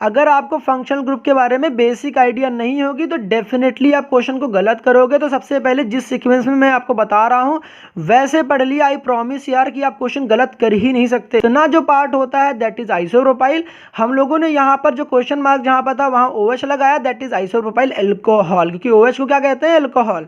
अगर आपको functional group के बारे में बेसिक आइडिया नहीं होगी तो डेफिनेटली आप क्वेश्चन को गलत करोगे। तो सबसे पहले जिस सीक्वेंस में मैं आपको बता रहा हूँ वैसे पढ़ लिया, आई प्रॉमिस यार कि आप क्वेश्चन गलत कर ही नहीं सकते। तो ना जो पार्ट होता है दैट इज आइसोप्रोपाइल, हम लोगों ने यहाँ पर जो क्वेश्चन मार्क जहाँ पर था वहाँ OH लगाया, दैट इज आइसोप्रोपाइल एल्कोहल, क्योंकि OH को क्या कहते हैं, एल्कोहल।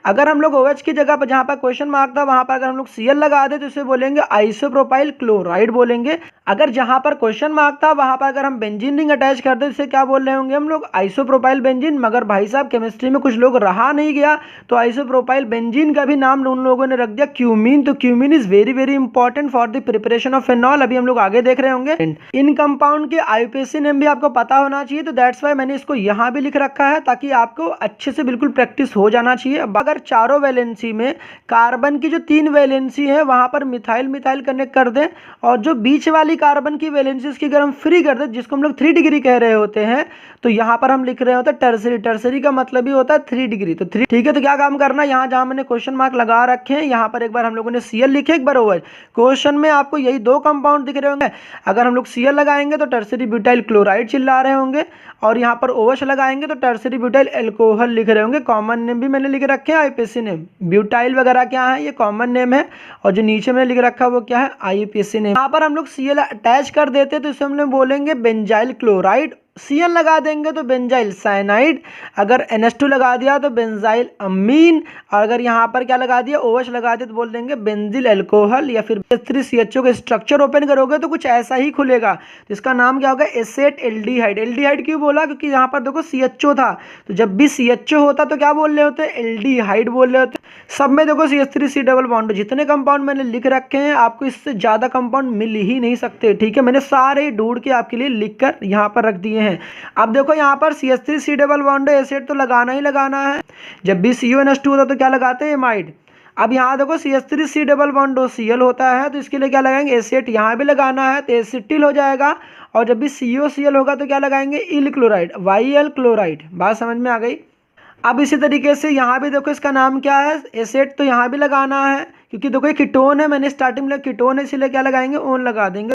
अगर हम लोग OH की जगह पर जहाँ पर क्वेश्चन मार्क था वहाँ पर अगर हम लोग Cl लगा दे तो इसे बोलेंगे आइसोप्रोपाइल क्लोराइड बोलेंगे। अगर जहाँ पर क्वेश्चन मार्क था वहाँ पर अगर हम बेंजीन रिंग अटैच कर दे इसे क्या बोल रहे होंगे हम लोग, आइसोप्रोपाइल बेंजीन। मगर भाई साहब केमिस्ट्री में कुछ लोग रहा नहीं गया तो आइसोप्रोपाइल बेंजीन का भी नाम उन लोगों ने रख दिया क्यूमीन। तो cumene is very very important for the preparation of phenol, अभी हम लोग आगे देख रहे होंगे। इन कंपाउंड के IUPAC नेम भी आपको पता होना चाहिए, तो दैट्स वाई मैंने इसको यहाँ भी लिख रखा है ताकि आपको अच्छे से बिल्कुल प्रैक्टिस हो जाना चाहिए। अगर चारों वैलेंसी में कार्बन की जो 3 वैलेंसी है वहां पर मिथाइल मिथाइल कनेक्ट कर दें और जो बीच वाली कार्बन की वैलेंसी उसकी अगर हम फ्री कर दें जिसको हम लोग 3 डिग्री कह रहे होते हैं, तो यहाँ पर हम लिख रहे होते हैं टर्सरी। टर्सरी का मतलब ही होता है 3 डिग्री। तो 3 ठीक है। तो क्या काम करना, यहाँ जहाँ मैंने क्वेश्चन मार्क लगा रखे हैं यहाँ पर एक बार हम लोगों ने Cl लिखे, एक बार OH। क्वेश्चन में आपको यही 2 कंपाउंड दिख रहे होंगे। अगर हम लोग Cl लगाएंगे तो टर्सरी ब्यूटाइल क्लोराइड चिल्ला रहे होंगे और यहाँ पर OH लगाएंगे तो टर्सरी ब्यूटाइल एल्कोहल लिख रहे होंगे। कॉमन नेम भी मैंने लिख रखे हैं IUPAC नेम। ब्यूटाइल वगैरह क्या है, ये कॉमन नेम है और जो नीचे मैंने लिख रखा है वो क्या है, IUPAC नेम। यहाँ पर हम लोग Cl अटैच कर देते तो इसे हम लोग बोलेंगे बेंजाइल क्लोराइड। Cl लगा देंगे तो बेंजाइल साइनाइड, अगर NH2 लगा दिया तो बेंजाइल अमीन, और अगर यहाँ पर क्या लगा दिया OH लगा दिया तो बोल देंगे बेंजिल अल्कोहल। या फिर CH3CHO का स्ट्रक्चर ओपन करोगे तो कुछ ऐसा ही खुलेगा, तो इसका नाम क्या होगा, एसेट एल्डिहाइड। एल्डिहाइड क्यों बोला, क्योंकि यहाँ पर देखो CHO था, तो जब भी CHO होता तो क्या बोल रहे होते, एल्डिहाइड बोल रहे होते। सब में देखो CH3C डबल बॉन्ड, जितने कंपाउंड मैंने लिख रखे हैं आपको इससे ज़्यादा कंपाउंड मिल ही नहीं सकते, ठीक है। मैंने सारे ढूंढ के आपके लिए लिख कर यहाँ पर रख दिए हैं। अब देखो यहाँ पर CH3C डबल बॉन्ड एसिड तो लगाना ही लगाना है, जब भी CuNH2 होता तो क्या लगाते हैं, एमाइड। अब यहाँ देखो CH3C डबल बॉन्ड Cl होता है तो इसके लिए क्या लगाएंगे, एसिड। यहाँ भी लगाना है तो एसिटिल हो जाएगा, और जब भी COCl होगा तो क्या लगाएंगे, इल क्लोराइड, YL क्लोराइड। बात समझ में आ गई। अब इसी तरीके से यहाँ भी देखो इसका नाम क्या है, एसिड, तो यहाँ भी लगाना है क्योंकि देखो ये कीटोन है, मैंने स्टार्टिंग में कीटोन है इसलिए क्या लगाएंगे, ओन लगा देंगे।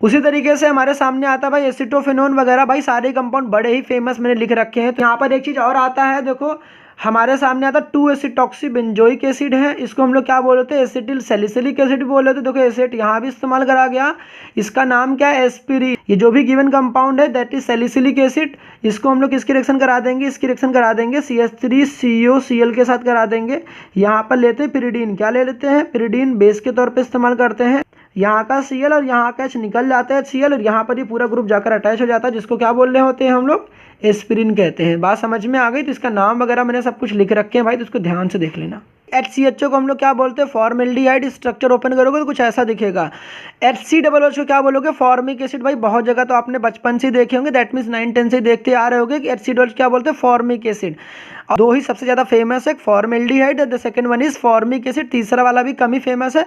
उसी तरीके से हमारे सामने आता है भाई एसिटोफेनोन वगैरह, भाई सारे कंपाउंड बड़े ही फेमस मैंने लिख रखे हैं। तो यहाँ पर एक चीज़ और आता है, देखो हमारे सामने आता 2-एसिटॉक्सी बेंजोइक एसिड है, इसको हम लोग क्या बोलते हैं, एसिटिल सैलिसिलिक एसिड बोल रहे थे। देखो एसिड यहाँ भी इस्तेमाल करा गया, इसका नाम क्या है, एस्पिरिन। ये जो भी गिवन कंपाउंड है दैट इज सैलिसिलिक एसिड, इसको हम लोग किसकी रिएक्शन करा देंगे, इसकी रिएक्शन करा देंगे CH3COCl के साथ करा देंगे। यहाँ पर लेते हैं पिरिडीन, क्या ले लेते हैं, पिरिडीन बेस के तौर पर इस्तेमाल करते हैं। यहाँ का Cl और यहाँ का H निकल जाता है Cl, और यहाँ पर ये पूरा ग्रुप जाकर अटैच हो जाता है, जिसको क्या बोल रहे होते हैं हम लोग, एस्पिरिन कहते हैं। बात समझ में आ गई। तो इसका नाम वगैरह मैंने सब कुछ लिख रखे हैं भाई, तो इसको ध्यान से देख लेना। HCHO को हम लोग क्या बोलते हैं, फॉर्मेल्डिहाइड। स्ट्रक्चर ओपन करोगे तो कुछ ऐसा दिखेगा। HCOOH को क्या बोलोगे, फॉर्मिक एसिड। भाई बहुत जगह तो आपने बचपन से देखे होंगे, दैट मीन्स 9-10 से देखते आ रहे होंगे कि HCOOH क्या बोलते हैं, फॉर्मिक एसिड। और 2 ही सबसे ज़्यादा फेमस है, formaldehyde, the second one is formic acid, तीसरा वाला भी कम ही फेमस है।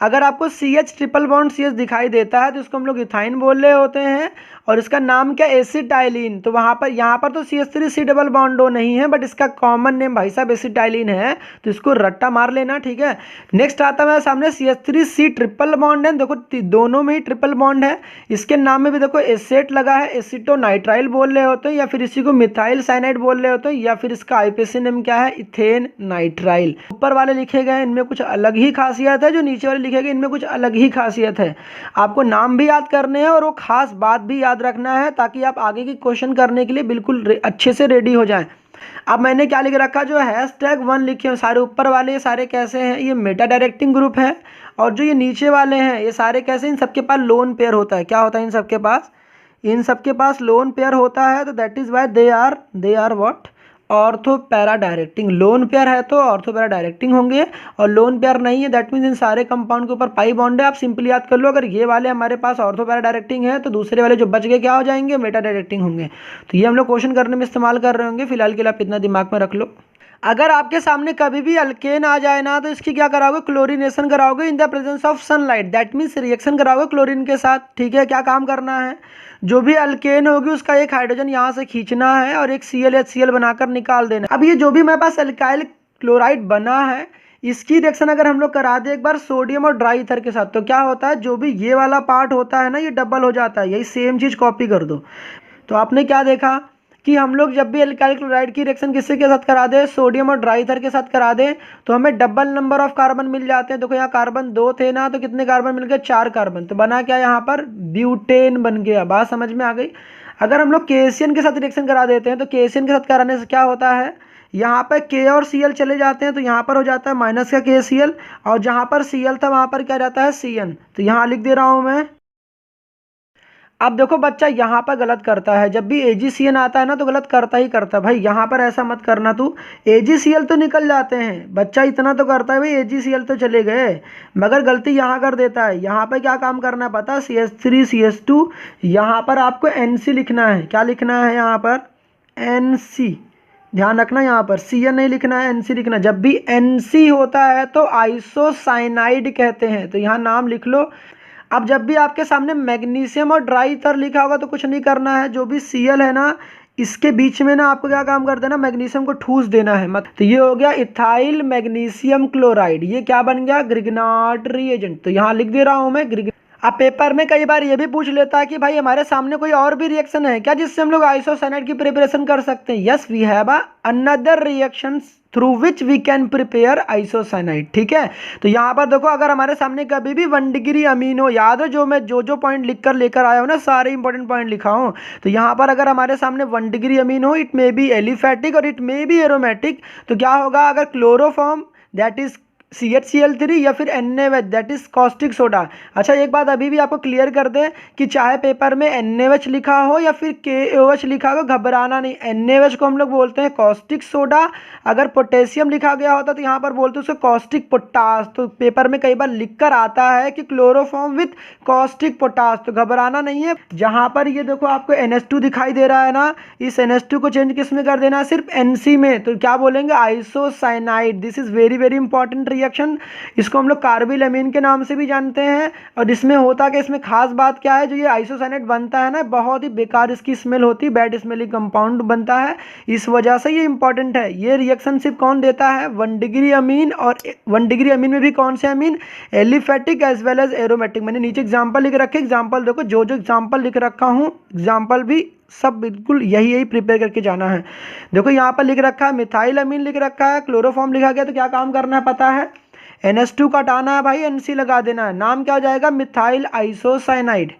अगर आपको CH ट्रिपल बॉन्ड CH दिखाई देता है तो इसको हम लोग इथाइन बोल रहे होते हैं, और इसका नाम क्या, एसिटाइलिन। तो वहाँ पर यहाँ पर तो CH3C डबल बॉन्ड नहीं है, बट इसका कॉमन नेम भाई साहब एसिटाइलिन है, तो इसको रट्टा मार लेना, ठीक है। नेक्स्ट आता है सामने CH3C ट्रिपल बॉन्ड है, देखो दोनों में ही ट्रिपल बॉन्ड है, इसके नाम में भी देखो एसेट लगा है, एसिटोनाइट्राइल बोल रहे होते हैं, या फिर इसी को मिथाइल साइनाइड बोल रहे होते हैं, या फिर इसका IUPAC नेम क्या है, इथेन नाइट्राइल। ऊपर वाले लिखे गए इनमें कुछ अलग ही खासियत है, जो नीचे वाले लिखे गए इनमें कुछ अलग ही खासियत है। आपको नाम भी याद करने हैं और वो खास बात भी याद रखना है, ताकि आप आगे की क्वेश्चन करने के लिए बिल्कुल अच्छे से रेडी हो जाएं। अब मैंने क्या लिख रखा, जो #1 लिखे हैं सारे ऊपर वाले, ये सारे कैसे हैं, ये मेटा डायरेक्टिंग ग्रुप है, और जो ये नीचे वाले हैं ये सारे कैसे, इन सबके पास लोन पेयर होता है। क्या होता है इन सबके पास लोन पेयर होता है, तो that is why they are what, ortho para directing. Lone pair है तो ऑर्थो पैरा डायरेक्टिंग होंगे, और लोन पेयर नहीं है दैट मीन्स इन सारे कंपाउंड के ऊपर पाई बॉन्ड है। आप सिंपली याद कर लो, अगर ये वाले हमारे पास ऑर्थो पैरा डायरेक्टिंग है तो दूसरे वाले जो बच गए क्या हो जाएंगे, मेटा डायरेक्टिंग होंगे। तो ये हम लोग क्वेश्चन करने में इस्तेमाल कर रहे होंगे, फिलहाल के लिए आप इतना दिमाग में रख लो। अगर आपके सामने कभी भी अल्केन आ जाए ना, तो इसकी क्या कराओगे, क्लोरीनेशन कराओगे in the presence of sunlight, that means reaction कराओगे क्लोरीन के साथ, ठीक है। क्या काम करना है, जो भी अल्केन होगी उसका एक हाइड्रोजन यहाँ से खींचना है और एक ClHCl बनाकर निकाल देना। अब ये जो भी मेरे पास अल्काइल क्लोराइड बना है, इसकी रिएक्शन अगर हम लोग करा दे एक बार सोडियम और ड्राई ईथर के साथ, तो क्या होता है, जो भी ये वाला पार्ट होता है ना, ये डबल हो जाता है। यही सेम चीज़ कॉपी कर दो। तो आपने क्या देखा कि हम लोग जब भी एल्काइल क्लोराइड की रिएक्शन किससे के साथ करा दे, सोडियम और ड्राई ईथर के साथ करा दे, तो हमें डबल नंबर ऑफ कार्बन मिल जाते हैं। देखो यहाँ कार्बन 2 थे ना, तो कितने कार्बन मिल गए, 4 कार्बन। तो बना क्या यहाँ पर, ब्यूटेन बन गया। बात समझ में आ गई। अगर हम लोग केसियन के साथ रिएक्शन करा देते हैं तो केसियन के साथ कराने से क्या होता है, यहाँ पर के और Cl चले जाते हैं, तो यहाँ पर हो जाता है माइनस का KCl, और जहाँ पर Cl था वहाँ पर क्या रहता है, Cn। तो यहाँ लिख दे रहा हूँ मैं। अब देखो बच्चा यहाँ पर गलत करता है, जब भी AgCN आता है ना तो गलत करता ही करता है भाई। यहाँ पर ऐसा मत करना तू, AgCl तो निकल जाते हैं बच्चा, इतना तो करता है भाई, AgCl तो चले गए, मगर गलती यहाँ कर देता है। यहाँ पर क्या काम करना है पता, CH3 CH2, यहाँ पर आपको NC लिखना है। क्या लिखना है यहाँ पर, NC। ध्यान रखना यहाँ पर Cn नहीं लिखना है, NC लिखना। जब भी NC होता है तो आइसोसाइनाइड कहते हैं, तो यहाँ नाम लिख लो। अब जब भी आपके सामने मैग्नीशियम और ड्राई ईथर लिखा होगा तो कुछ नहीं करना है, जो भी Cl है ना इसके बीच में ना आपको क्या काम कर देना, मैग्नीशियम को ठूस देना है मत। तो ये हो गया इथाइल मैग्नीशियम क्लोराइड, ये क्या बन गया, ग्रिग्नार्ड रिएजेंट। तो यहाँ लिख दे रहा हूँ मैं अब पेपर में कई बार ये भी पूछ लेता है कि भाई हमारे सामने कोई और भी रिएक्शन है क्या जिससे हम लोग आइसोसाइनाइड की प्रिपरेशन कर सकते हैं। Yes we have another reaction through which we can prepare isocyanide. ठीक है, तो यहाँ पर देखो अगर हमारे सामने कभी भी 1 डिग्री अमीन हो, याद है जो मैं जो पॉइंट लिख कर लेकर आया हूँ ना, सारे इंपॉर्टेंट पॉइंट लिखा हूँ। तो यहाँ पर अगर हमारे सामने 1 डिग्री अमीन हो, इट मे बी एलिफैटिक और इट मे बी एरोमेटिक, तो क्या होगा, अगर क्लोरोफॉर्म दैट इज CHCl3 या फिर NaOH that is caustic soda. अच्छा एक बात अभी भी आपको क्लियर कर दें कि चाहे पेपर में NaOH लिखा हो या फिर KOH लिखा हो, घबराना नहीं। NaOH को हम लोग बोलते हैं कॉस्टिक सोडा, अगर पोटेशियम लिखा गया होता तो यहाँ पर बोलते हैं उसको कॉस्टिक पोटास। तो पेपर में कई बार लिख कर आता है कि क्लोरोफॉर्म विथ कॉस्टिक पोटास, तो घबराना नहीं है। जहाँ पर ये देखो आपको NH2 दिखाई दे रहा है ना, इस NH2 को चेंज किस में कर देना है, सिर्फ NC में। तो क्या बोलेंगे, isocyanide. This is very very important reaction, इसको हम लोग कार्बिल अमीन के नाम से भी जानते हैं। और इसमें होता कि इसमें खास बात क्या है, जो ये आइसोसाइनेट बनता है ना, बहुत ही बेकार इसकी स्मेल होती है, बैड स्मेलिंग कंपाउंड बनता है, इस वजह से ये इंपॉर्टेंट है। ये रिएक्शन सिर्फ कौन देता है, 1 डिग्री अमीन, और 1 डिग्री अमीन में भी कौन से amine, aliphatic as well as aromatic. मैंने नीचे एग्जाम्पल लिख रखे, एग्जाम्पल देखो, जो एग्जाम्पल लिख रखा हूँ एग्जाम्पल भी सब बिल्कुल यही प्रिपेयर करके जाना है। देखो यहाँ पर लिख रखा है मिथाइल अमीन लिख रखा है, क्लोरोफॉर्म लिखा गया, तो क्या काम करना है पता है, NH2 का हटाना है भाई, NC लगा देना है, नाम क्या हो जाएगा, मिथाइल आइसोसाइनाइड।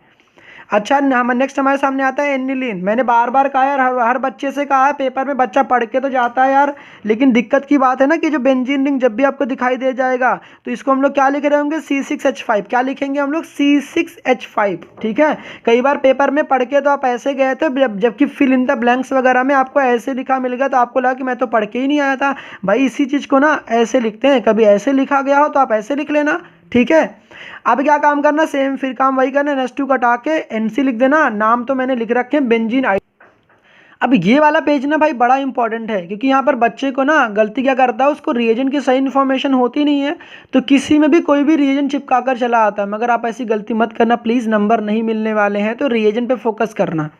अच्छा हम नेक्स्ट हमारे सामने आता है एनिलीन। मैंने बार बार कहा यार, हर बच्चे से कहा है, पेपर में बच्चा पढ़ के तो जाता है यार, लेकिन दिक्कत की बात है ना कि जो बेंजीन रिंग जब भी आपको दिखाई दे जाएगा तो इसको हम लोग क्या लिख रहे होंगे, C6H5। क्या लिखेंगे हम लोग, C6H5। ठीक है, कई बार पेपर में पढ़ के तो आप ऐसे गए थे, जबकि फिल इन द ब्लैंक्स वगैरह में आपको ऐसे लिखा मिल गया तो आपको लगा कि मैं तो पढ़ के ही नहीं आया था। भाई इसी चीज़ को ना ऐसे लिखते हैं, कभी ऐसे लिखा गया हो तो आप ऐसे लिख लेना। ठीक है, अब क्या काम करना, सेम फिर काम वही करना, NH2 कटा के NC लिख देना, नाम तो मैंने लिख रखे हैं बेंजीन। अब ये वाला पेज ना भाई बड़ा इंपॉर्टेंट है, क्योंकि यहाँ पर बच्चे को ना गलती क्या करता है, उसको रिएजेंट की सही इन्फॉर्मेशन होती नहीं है, तो किसी में भी कोई भी रिएजेंट चिपका कर चला आता है। मगर आप ऐसी गलती मत करना प्लीज़, नंबर नहीं मिलने वाले हैं, तो रिएजेंट पे फोकस करना।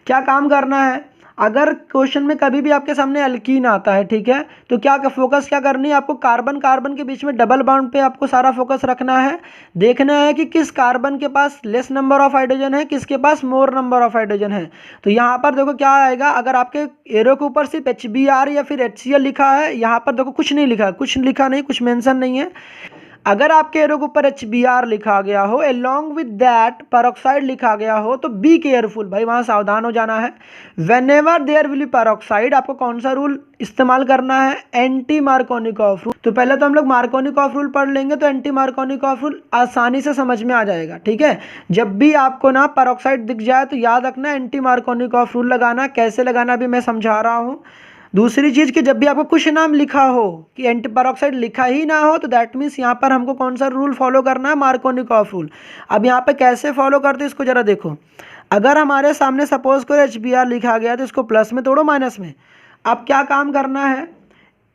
क्या काम करना है, अगर क्वेश्चन में कभी भी आपके सामने एल्कीन आता है, ठीक है, तो क्या फोकस क्या करनी है आपको, कार्बन कार्बन के बीच में डबल बॉन्ड पे आपको सारा फोकस रखना है। देखना है कि किस कार्बन के पास लेस नंबर ऑफ हाइड्रोजन है, किसके पास मोर नंबर ऑफ हाइड्रोजन है। तो यहाँ पर देखो क्या आएगा, अगर आपके एरो के ऊपर सिर्फ HBr या फिर HCl लिखा है, यहाँ पर देखो कुछ नहीं लिखा, कुछ लिखा नहीं, कुछ मेंशन नहीं है। अगर आपके एरो के ऊपर HBr लिखा गया हो, along with that peroxide लिखा गया हो, तो बी केयरफुल भाई, वहाँ सावधान हो जाना है। whenever there will be peroxide, आपको कौन सा रूल इस्तेमाल करना है, एंटी मार्कोनिकॉफ रूल। तो पहले तो हम लोग मार्कोनिकॉफ रूल पढ़ लेंगे, तो एंटी मार्कोनिकॉफ रूल आसानी से समझ में आ जाएगा। ठीक है, जब भी आपको ना पेरोक्साइड दिख जाए तो याद रखना एंटी मार्कोनिकॉफ रूल लगाना। कैसे लगाना भी मैं समझा रहा हूँ। दूसरी चीज़ कि जब भी आपको कुछ नाम लिखा हो कि एंटी पेरोक्साइड लिखा ही ना हो, तो दैट मीन्स यहाँ पर हमको कौन सा रूल फॉलो करना है, मार्कोनिकॉफ रूल। अब यहाँ पे कैसे फॉलो करते हैं इसको ज़रा देखो। अगर हमारे सामने सपोज करो HBr लिखा गया तो इसको प्लस में तोड़ो माइनस में। अब क्या काम करना है,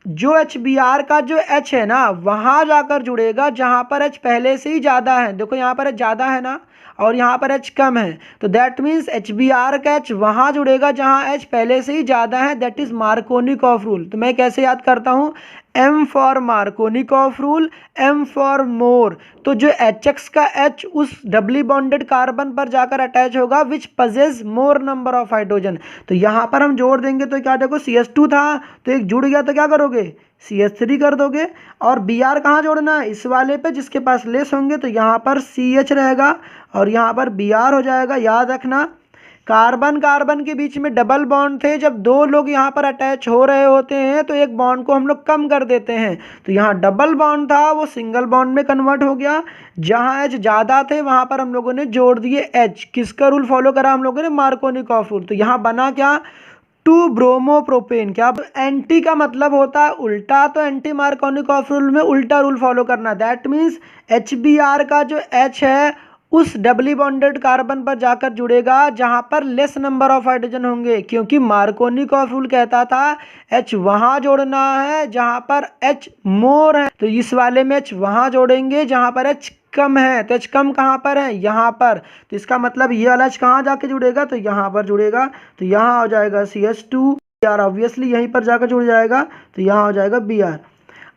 जो HBr का जो H है ना वहाँ जाकर जुड़ेगा जहाँ पर H पहले से ही ज़्यादा है। देखो यहाँ पर H ज़्यादा है ना, और यहाँ पर H कम है, तो दैट मीन्स HBr का H वहाँ जुड़ेगा जहाँ H पहले से ही ज़्यादा है, दैट इज़ मार्कोनिकॉफ रूल। तो मैं कैसे याद करता हूँ, M for Markovnikov rule, M for more. तो जो HX का H उस डबली बॉन्डेड कार्बन पर जाकर अटैच होगा which possesses more number of hydrogen. तो यहाँ पर हम जोड़ देंगे तो क्या, देखो CH2 था तो एक जुड़ गया तो क्या करोगे, CH3 कर दोगे। और Br कहाँ जोड़ना है, इस वाले पे जिसके पास लेस होंगे, तो यहाँ पर CH रहेगा और यहाँ पर Br हो जाएगा। याद रखना कार्बन कार्बन के बीच में डबल बॉन्ड थे, जब दो लोग यहाँ पर अटैच हो रहे होते हैं तो एक बॉन्ड को हम लोग कम कर देते हैं। तो यहाँ डबल बॉन्ड था वो सिंगल बॉन्ड में कन्वर्ट हो गया। जहाँ H ज़्यादा थे वहाँ पर हम लोगों ने जोड़ दिए H। किसका रूल फॉलो करा हम लोगों ने, मार्कोनिकॉफ रूल। तो यहाँ बना क्या, 2 ब्रोमोप्रोपेन। क्या एंटी का मतलब होता है उल्टा, तो एंटी मार्कोनिकॉफ रूल में उल्टा रूल फॉलो करना। दैट मीन्स HBr का जो H है उस डबली बॉन्डेड कार्बन पर जाकर जुड़ेगा जहां पर लेस नंबर ऑफ हाइड्रोजन होंगे, क्योंकि मार्कोनिकॉफ रूल कहता था H वहां जोड़ना है जहां पर H मोर है। तो इस वाले में H वहां जोड़ेंगे जहां पर H कम है। तो H कम कहाँ पर है, यहाँ पर। तो इसका मतलब ये वाला H कहाँ जाके जुड़ेगा, तो यहाँ पर जुड़ेगा। तो यहाँ हो जाएगा CH2, Br ऑब्वियसली यहीं पर जाकर जुड़ जाएगा, तो यहाँ हो जाएगा Br।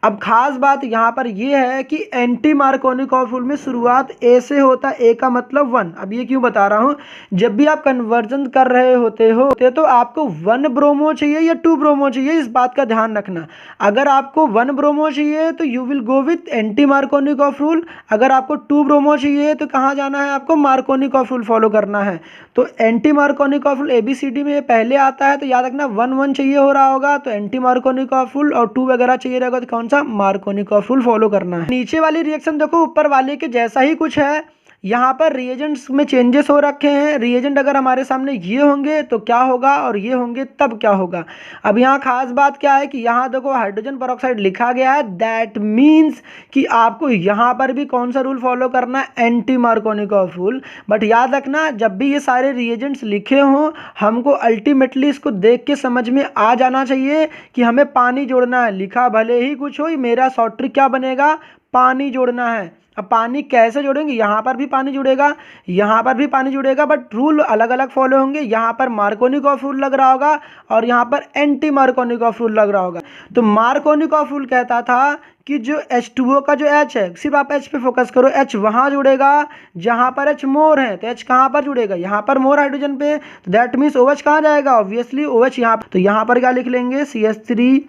अब खास बात यहाँ पर यह है कि एंटी मार्कोनिकॉफ रूल में शुरुआत ए से होता है, ए का मतलब 1। अब ये क्यों बता रहा हूँ, जब भी आप कन्वर्जन कर रहे होते हो तो आपको 1 ब्रोमो चाहिए या 2 ब्रोमो चाहिए, इस बात का ध्यान रखना। अगर आपको 1 ब्रोमो चाहिए तो you will go with anti Markovnikov rule. अगर आपको 2 ब्रोमो चाहिए तो कहाँ जाना है, आपको मार्कोनिकॉफ रूल फॉलो करना है। तो एंटी मार्कोनिकॉफ रूल ABCD में पहले आता है, तो याद रखना 1 चाहिए हो रहा होगा तो एंटी मार्कोनिकॉफ रूल, और 2 वगैरह चाहिए रहेगा तो कौन सा, मार्कोनिकॉफ रूल फॉलो करना है। नीचे वाली रिएक्शन देखो ऊपर वाले के जैसा ही कुछ है, यहाँ पर रिएजेंट्स में चेंजेस हो रखे हैं। रिएजेंट अगर हमारे सामने ये होंगे तो क्या होगा और ये होंगे तब क्या होगा। अब यहाँ खास बात क्या है कि यहाँ देखो हाइड्रोजन परऑक्साइड लिखा गया है, दैट मीन्स कि आपको यहाँ पर भी कौन सा रूल फॉलो करना है, एंटी मार्कोनिकॉफ रूल। बट याद रखना जब भी ये सारे रिएजेंट्स लिखे हों हमको अल्टीमेटली इसको देख के समझ में आ जाना चाहिए कि हमें पानी जोड़ना है। लिखा भले ही कुछ हो, मेरा शॉर्ट ट्रिक क्या बनेगा, पानी जोड़ना है। अब पानी कैसे जोड़ेंगे, यहाँ पर भी पानी जुड़ेगा, यहाँ पर भी पानी जुड़ेगा, बट रूल अलग अलग फॉलो होंगे। यहाँ पर मार्कोनिकॉफ रूल लग रहा होगा और यहाँ पर एंटी मार्कोनिकॉफ रूल लग रहा होगा। तो मार्कोनिकॉफ रूल कहता था कि जो H2O का जो H है, सिर्फ आप H पे फोकस करो, H वहाँ जुड़ेगा जहाँ पर H मोर है। तो H कहाँ पर जुड़ेगा, यहाँ पर मोर हाइड्रोजन पे। तो दैट मीन्स OH कहाँ जाएगा, ऑब्वियसली OH यहाँ। तो यहाँ पर क्या लिख लेंगे, CH3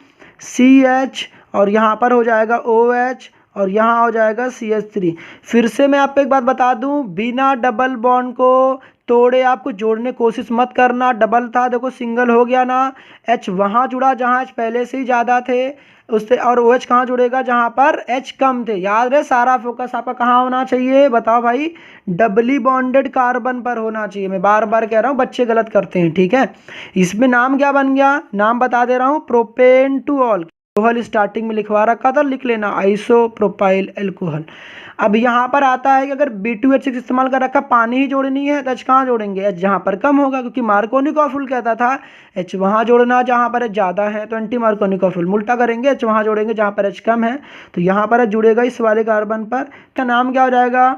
CH, और यहाँ पर हो जाएगा OH, और यहाँ हो जाएगा CH3। फिर से मैं आपको एक बात बता दूं, बिना डबल बॉन्ड को तोड़े आपको जोड़ने कोशिश मत करना। डबल था देखो सिंगल हो गया ना, H वहाँ जुड़ा जहाँ H पहले से ही ज़्यादा थे उससे, और OH कहाँ जुड़ेगा जहाँ पर H कम थे। याद रहे सारा फोकस आपका कहाँ होना चाहिए, बताओ भाई, डबली बॉन्डेड कार्बन पर होना चाहिए। मैं बार बार कह रहा हूँ, बच्चे गलत करते हैं, ठीक है। इसमें नाम क्या बन गया, नाम बता दे रहा हूँ, propane two all. Alcohol starting में लिखवा रखा था, लिख लेना आइसोप्रोपाइल अल्कोहल। अब यहाँ पर आता है कि अगर B2H6 इस्तेमाल कर रखा, पानी ही जोड़नी है तो H कहाँ जोड़ेंगे, H जहाँ पर कम होगा, क्योंकि मार्कोनिकॉफ रूल कहता था H वहाँ जोड़ना जहाँ पर H ज़्यादा है। तो एंटी मार्कोनिकॉफ रूल उल्टा करेंगे, H वहाँ जोड़ेंगे जहाँ पर H कम है। तो यहाँ पर H जुड़ेगा इस वाले कार्बन पर, का नाम क्या हो जाएगा,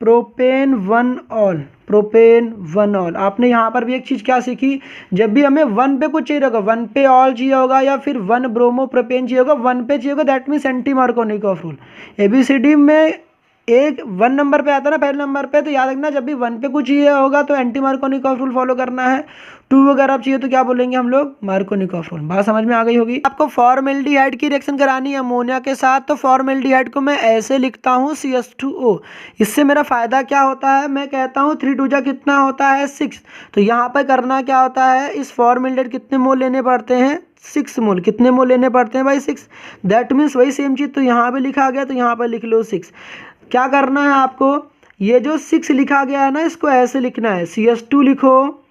प्रोपेन 1 ऑल। Propane 1 all. आपने यहाँ पर भी एक चीज़ क्या सीखी, जब भी हमें 1 पे कुछ चाहिए होगा, 1 पे ऑल चाहिए होगा या फिर 1 ब्रोमो प्रोपेन चाहिए होगा, 1 पे चाहिए होगा, that means anti Markovnikov rule. ABCD में एक 1 नंबर पे आता है ना पहले नंबर पे, तो याद रखना जब भी 1 पे कुछ चाहिए होगा तो एंटी मार्कोनिकॉफ रूल फॉलो करना है। 2 वगैरह चाहिए तो क्या बोलेंगे हम लोग, मार्कोनिकॉफ रूल। बात समझ में आ गई होगी। आपको फॉर्मेल्डिहाइड की रिएक्शन करानी है अमोनिया के साथ, तो फॉर्मेल्डिहाइड को मैं ऐसे लिखता हूँ CH2O। इससे मेरा फ़ायदा क्या होता है, मैं कहता हूँ 3 2 कितना होता है 6। तो यहाँ पर करना क्या होता है, इस फॉर्मेल्डिहाइड कितने मोल लेने पड़ते हैं, 6 मोल। कितने मोल लेने पड़ते हैं भाई, 6। दैट मीन्स वही सेम चीज़ तो यहाँ पे लिखा गया, तो यहाँ पर लिख लो 6। क्या करना है आपको, ये जो 6 लिखा गया है ना इसको ऐसे लिखना है, CH2 लिखो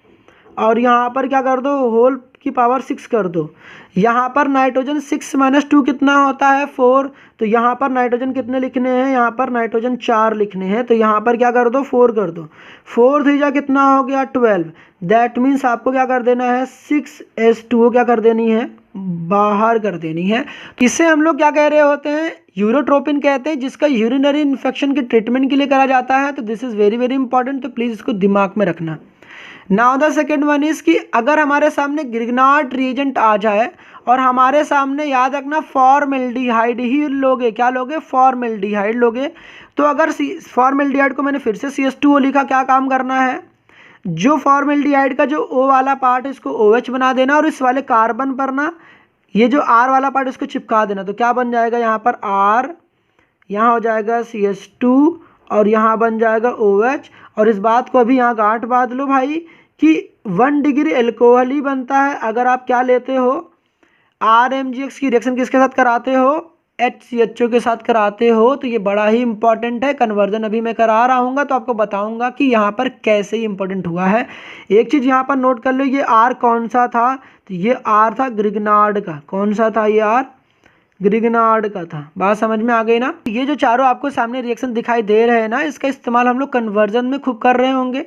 और यहाँ पर क्या कर दो, होल की पावर 6 कर दो। यहाँ पर नाइट्रोजन 6 - 2 कितना होता है 4। तो यहाँ पर नाइट्रोजन कितने लिखने हैं, यहाँ पर नाइट्रोजन 4 लिखने हैं। तो यहाँ पर क्या कर दो, 4 कर दो। 4 3 कितना हो गया 12। दैट मीन्स आपको क्या कर देना है, 6H2O क्या कर देनी है, बाहर कर देनी है। इसे हम लोग क्या कह रहे होते हैं, यूरोट्रोपिन कहते हैं, जिसका यूरिनरी इन्फेक्शन के ट्रीटमेंट के लिए करा जाता है। तो this is very very important, तो प्लीज़ इसको दिमाग में रखना। Now the second one is कि अगर हमारे सामने ग्रिग्नार्ड रिएजेंट आ जाए और हमारे सामने याद रखना फॉर्मेल्डिहाइड ही लोगे, क्या लोगे, फॉर्मेल्डिहाइड लोगे। तो अगर फॉर्मेल्डिहाइड को मैंने फिर से CH2O लिखा, क्या काम करना है, जो फॉर्मेल्डिहाइड का जो O वाला पार्ट है इसको OH बना देना और इस वाले कार्बन पर ना ये जो R वाला पार्ट इसको चिपका देना। तो क्या बन जाएगा यहाँ पर R, यहाँ हो जाएगा CH2 और यहाँ बन जाएगा OH। और इस बात को अभी यहाँ गांठ बांध लो भाई कि 1 डिग्री एल्कोहल ही बनता है अगर आप क्या लेते हो, RMgx की रिएक्शन किसके साथ कराते हो, HCHO के साथ कराते हो। तो ये बड़ा ही इंपॉर्टेंट है, कन्वर्जन अभी मैं करा रहा हूँ तो आपको बताऊंगा कि यहाँ पर कैसे ही इंपॉर्टेंट हुआ है। एक चीज़ यहाँ पर नोट कर लो, ये R कौन सा था, तो ये R था ग्रिग्नार्ड का। कौन सा था ये R, ग्रिग्नार्ड का था। बात समझ में आ गई ना। ये जो चारों आपको सामने रिएक्शन दिखाई दे रहे हैं ना, इसका इस्तेमाल हम लोग कन्वर्जन में खूब कर रहे होंगे।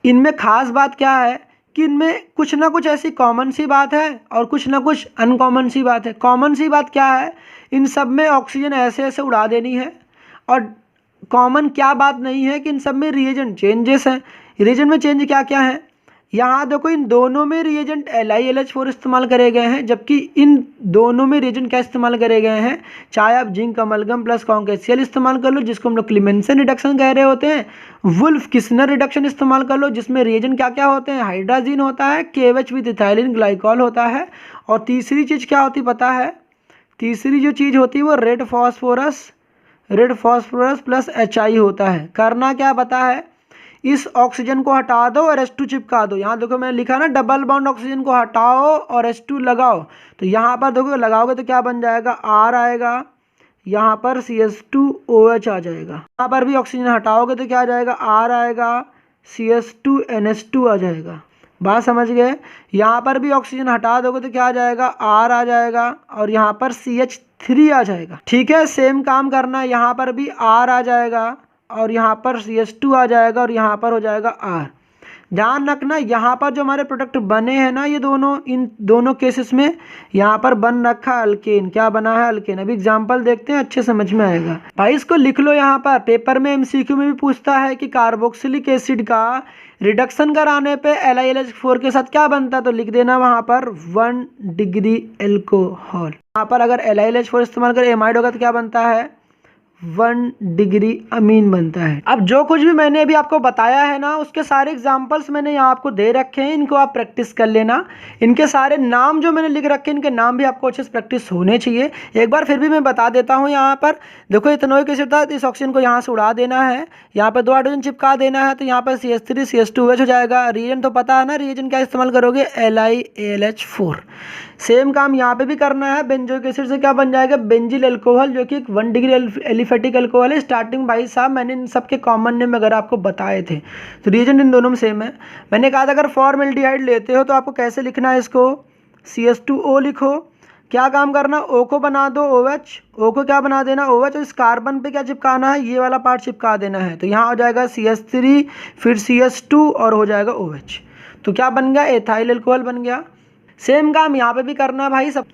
इनमें खास बात क्या है कि इनमें कुछ ना कुछ ऐसी कॉमन सी बात है और कुछ ना कुछ अनकॉमन सी बात है। कॉमन सी बात क्या है, इन सब में ऑक्सीजन ऐसे ऐसे उड़ा देनी है। और कॉमन क्या बात नहीं है कि इन सब में रिएजेंट चेंजेस हैं। रिएजेंट में चेंज क्या क्या है, यहाँ देखो इन दोनों में रिएजेंट LiLH4 इस्तेमाल करे गए हैं, जबकि इन दोनों में रिएजेंट क्या इस्तेमाल करे गए हैं, चाहे आप जिंक अमलगम प्लस कॉन्केसियल इस्तेमाल कर लो जिसको हम लोग क्लीमेंसन रिडक्शन कह रहे होते हैं, वुल्फ किस्नर रिडक्शन इस्तेमाल कर लो जिसमें रिएजेंट क्या क्या होते हैं, हाइड्राजीन होता है, KOH विद इथाइलिन ग्लाइकॉल होता है। और तीसरी चीज़ क्या होती पता है, तीसरी जो चीज़ होती है वो रेड फॉस्फोरस प्लस HI होता है। करना क्या पता है, इस ऑक्सीजन को हटा दो और H2 चिपका दो। यहाँ देखो मैंने लिखा ना, डबल बॉन्ड ऑक्सीजन को हटाओ और H2 लगाओ। तो यहाँ पर देखो लगाओगे तो क्या बन जाएगा, R आएगा, यहाँ पर CH2OH आ जाएगा। यहाँ पर भी ऑक्सीजन हटाओगे तो क्या आ जाएगा, R आएगा, CH2NH2 आ जाएगा। बात समझ गए। यहाँ पर भी ऑक्सीजन हटा दोगे तो क्या आ जाएगा, R आ जाएगा और यहाँ पर CH3 आ जाएगा। ठीक है, सेम काम करना है, यहाँ पर भी R आ जाएगा और यहाँ पर CH2 आ जाएगा और यहाँ पर हो जाएगा R। ध्यान रखना यहाँ पर जो हमारे प्रोडक्ट बने हैं ना, ये दोनों, इन दोनों केसेस में यहाँ पर बन रखा अल्केन। क्या बना है, अल्केन। अभी एग्जांपल देखते हैं, अच्छे समझ में आएगा भाई। इसको लिख लो, यहाँ पर पेपर में MCQ में भी पूछता है कि कार्बोक्सिलिक एसिड का रिडक्शन कराने पे LiLH4 के साथ क्या बनता है, तो लिख देना वहाँ पर 1 डिग्री एल्कोहल। यहाँ पर अगर LiLH4 इस्तेमाल कर एमाइड होगा तो क्या बनता है, 1 डिग्री अमीन बनता है। अब जो कुछ भी मैंने अभी आपको बताया है ना, उसके सारे एग्जांपल्स मैंने यहाँ आपको दे रखे हैं, इनको आप प्रैक्टिस कर लेना। इनके सारे नाम जो मैंने लिख रखे हैं, इनके नाम भी आपको अच्छे से प्रैक्टिस होने चाहिए। एक बार फिर भी मैं बता देता हूँ। यहाँ पर देखो इथेनोइक एसिड था, इस ऑक्सीजन को यहाँ से उड़ा देना है, यहाँ पर 2 हाइड्रोजन चिपका देना है, तो यहाँ पर CH3 CH2OH हो जाएगा। रिएजेंट तो पता है ना, रिएजेंट क्या इस्तेमाल करोगे, LiAlH4। सेम काम यहाँ पे भी करना है। बेंजोइक एसिड से क्या बन जाएगा, बेंजिल एल्कोहल, जो कि 1 डिग्री एलिफेटिक एल्कोहल है। स्टार्टिंग भाई साहब मैंने इन सब के कॉमन नेम अगर आपको बताए थे, तो रिएजेंट इन दोनों में सेम है। मैंने कहा था अगर फॉर्मेल्डिहाइड लेते हो तो आपको कैसे लिखना है, इसको CH2O लिखो। क्या काम करना, O को बना दो OH, O को क्या बना देना OH, और इस कार्बन पे क्या चिपकाना है, ये वाला पार्ट चिपका देना है। तो यहाँ हो जाएगा CH3 फिर CH2 और हो जाएगा OH। तो क्या बन गया, एथाइल एल्कोहल बन गया। सेम काम यहाँ पे भी करना है भाई। सब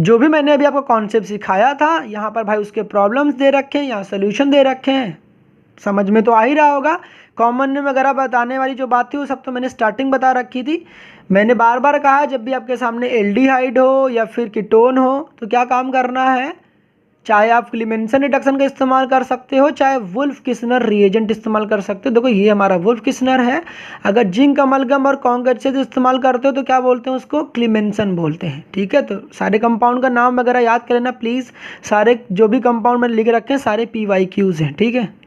जो भी मैंने अभी आपको कॉन्सेप्ट सिखाया था, यहाँ पर भाई उसके प्रॉब्लम्स दे रखे हैं, यहाँ सोल्यूशन दे रखे हैं। समझ में तो आ ही रहा होगा। कॉमन नेम वगैरह बताने वाली जो बात थी वो सब तो मैंने स्टार्टिंग बता रखी थी। मैंने बार बार कहा, जब भी आपके सामने एल्डिहाइड हो या फिर कीटोन हो तो क्या काम करना है, चाहे आप क्लीमेंसन रिडक्शन का इस्तेमाल कर सकते हो, चाहे वुल्फ किस्नर रिएजेंट इस्तेमाल कर सकते हो। देखो ये हमारा वुल्फ किस्नर है। अगर जिंक अमलगम और कॉन्केसियल इस्तेमाल करते हो तो क्या बोलते हैं उसको, क्लीमेंसन बोलते हैं। ठीक है, तो सारे कंपाउंड का नाम वगैरह याद कर लेना प्लीज़। सारे जो भी कंपाउंड मैंने लिख रखे हैं सारे PYQs हैं। ठीक है,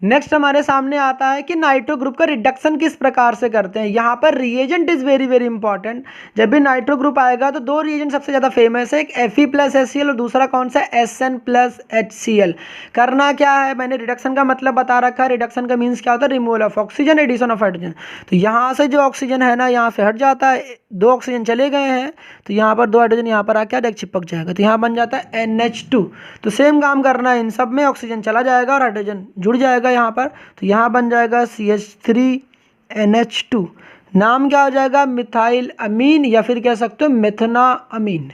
नेक्स्ट हमारे सामने आता है कि नाइट्रो ग्रुप का रिडक्शन किस प्रकार से करते हैं। यहाँ पर reagent is very very important. जब भी नाइट्रो ग्रुप आएगा तो 2 रिएजेंट सबसे ज़्यादा फेमस है, एक Fe+HCl और दूसरा कौन सा, SN+HCl। करना क्या है, मैंने रिडक्शन का मतलब बता रखा है। रिडक्शन का मीन्स क्या होता है, removal of oxygen, addition of hydrogen. तो यहाँ से जो ऑक्सीजन है ना, यहाँ से हट जाता है, 2 ऑक्सीजन चले गए हैं, तो यहाँ पर 2 हाइड्रोजन यहाँ पर आके डायरेक्ट चिपक जाएगा, तो यहाँ बन जाता है NH2। तो सेम काम करना है, इन सब में ऑक्सीजन चला जाएगा और हाइड्रोजन जुड़ जाएगा यहाँ पर, तो यहाँ बन जाएगा CH3NH2। नाम क्या हो जाएगा, मिथाइल अमीन या फिर कह सकते हो मेथना अमीन।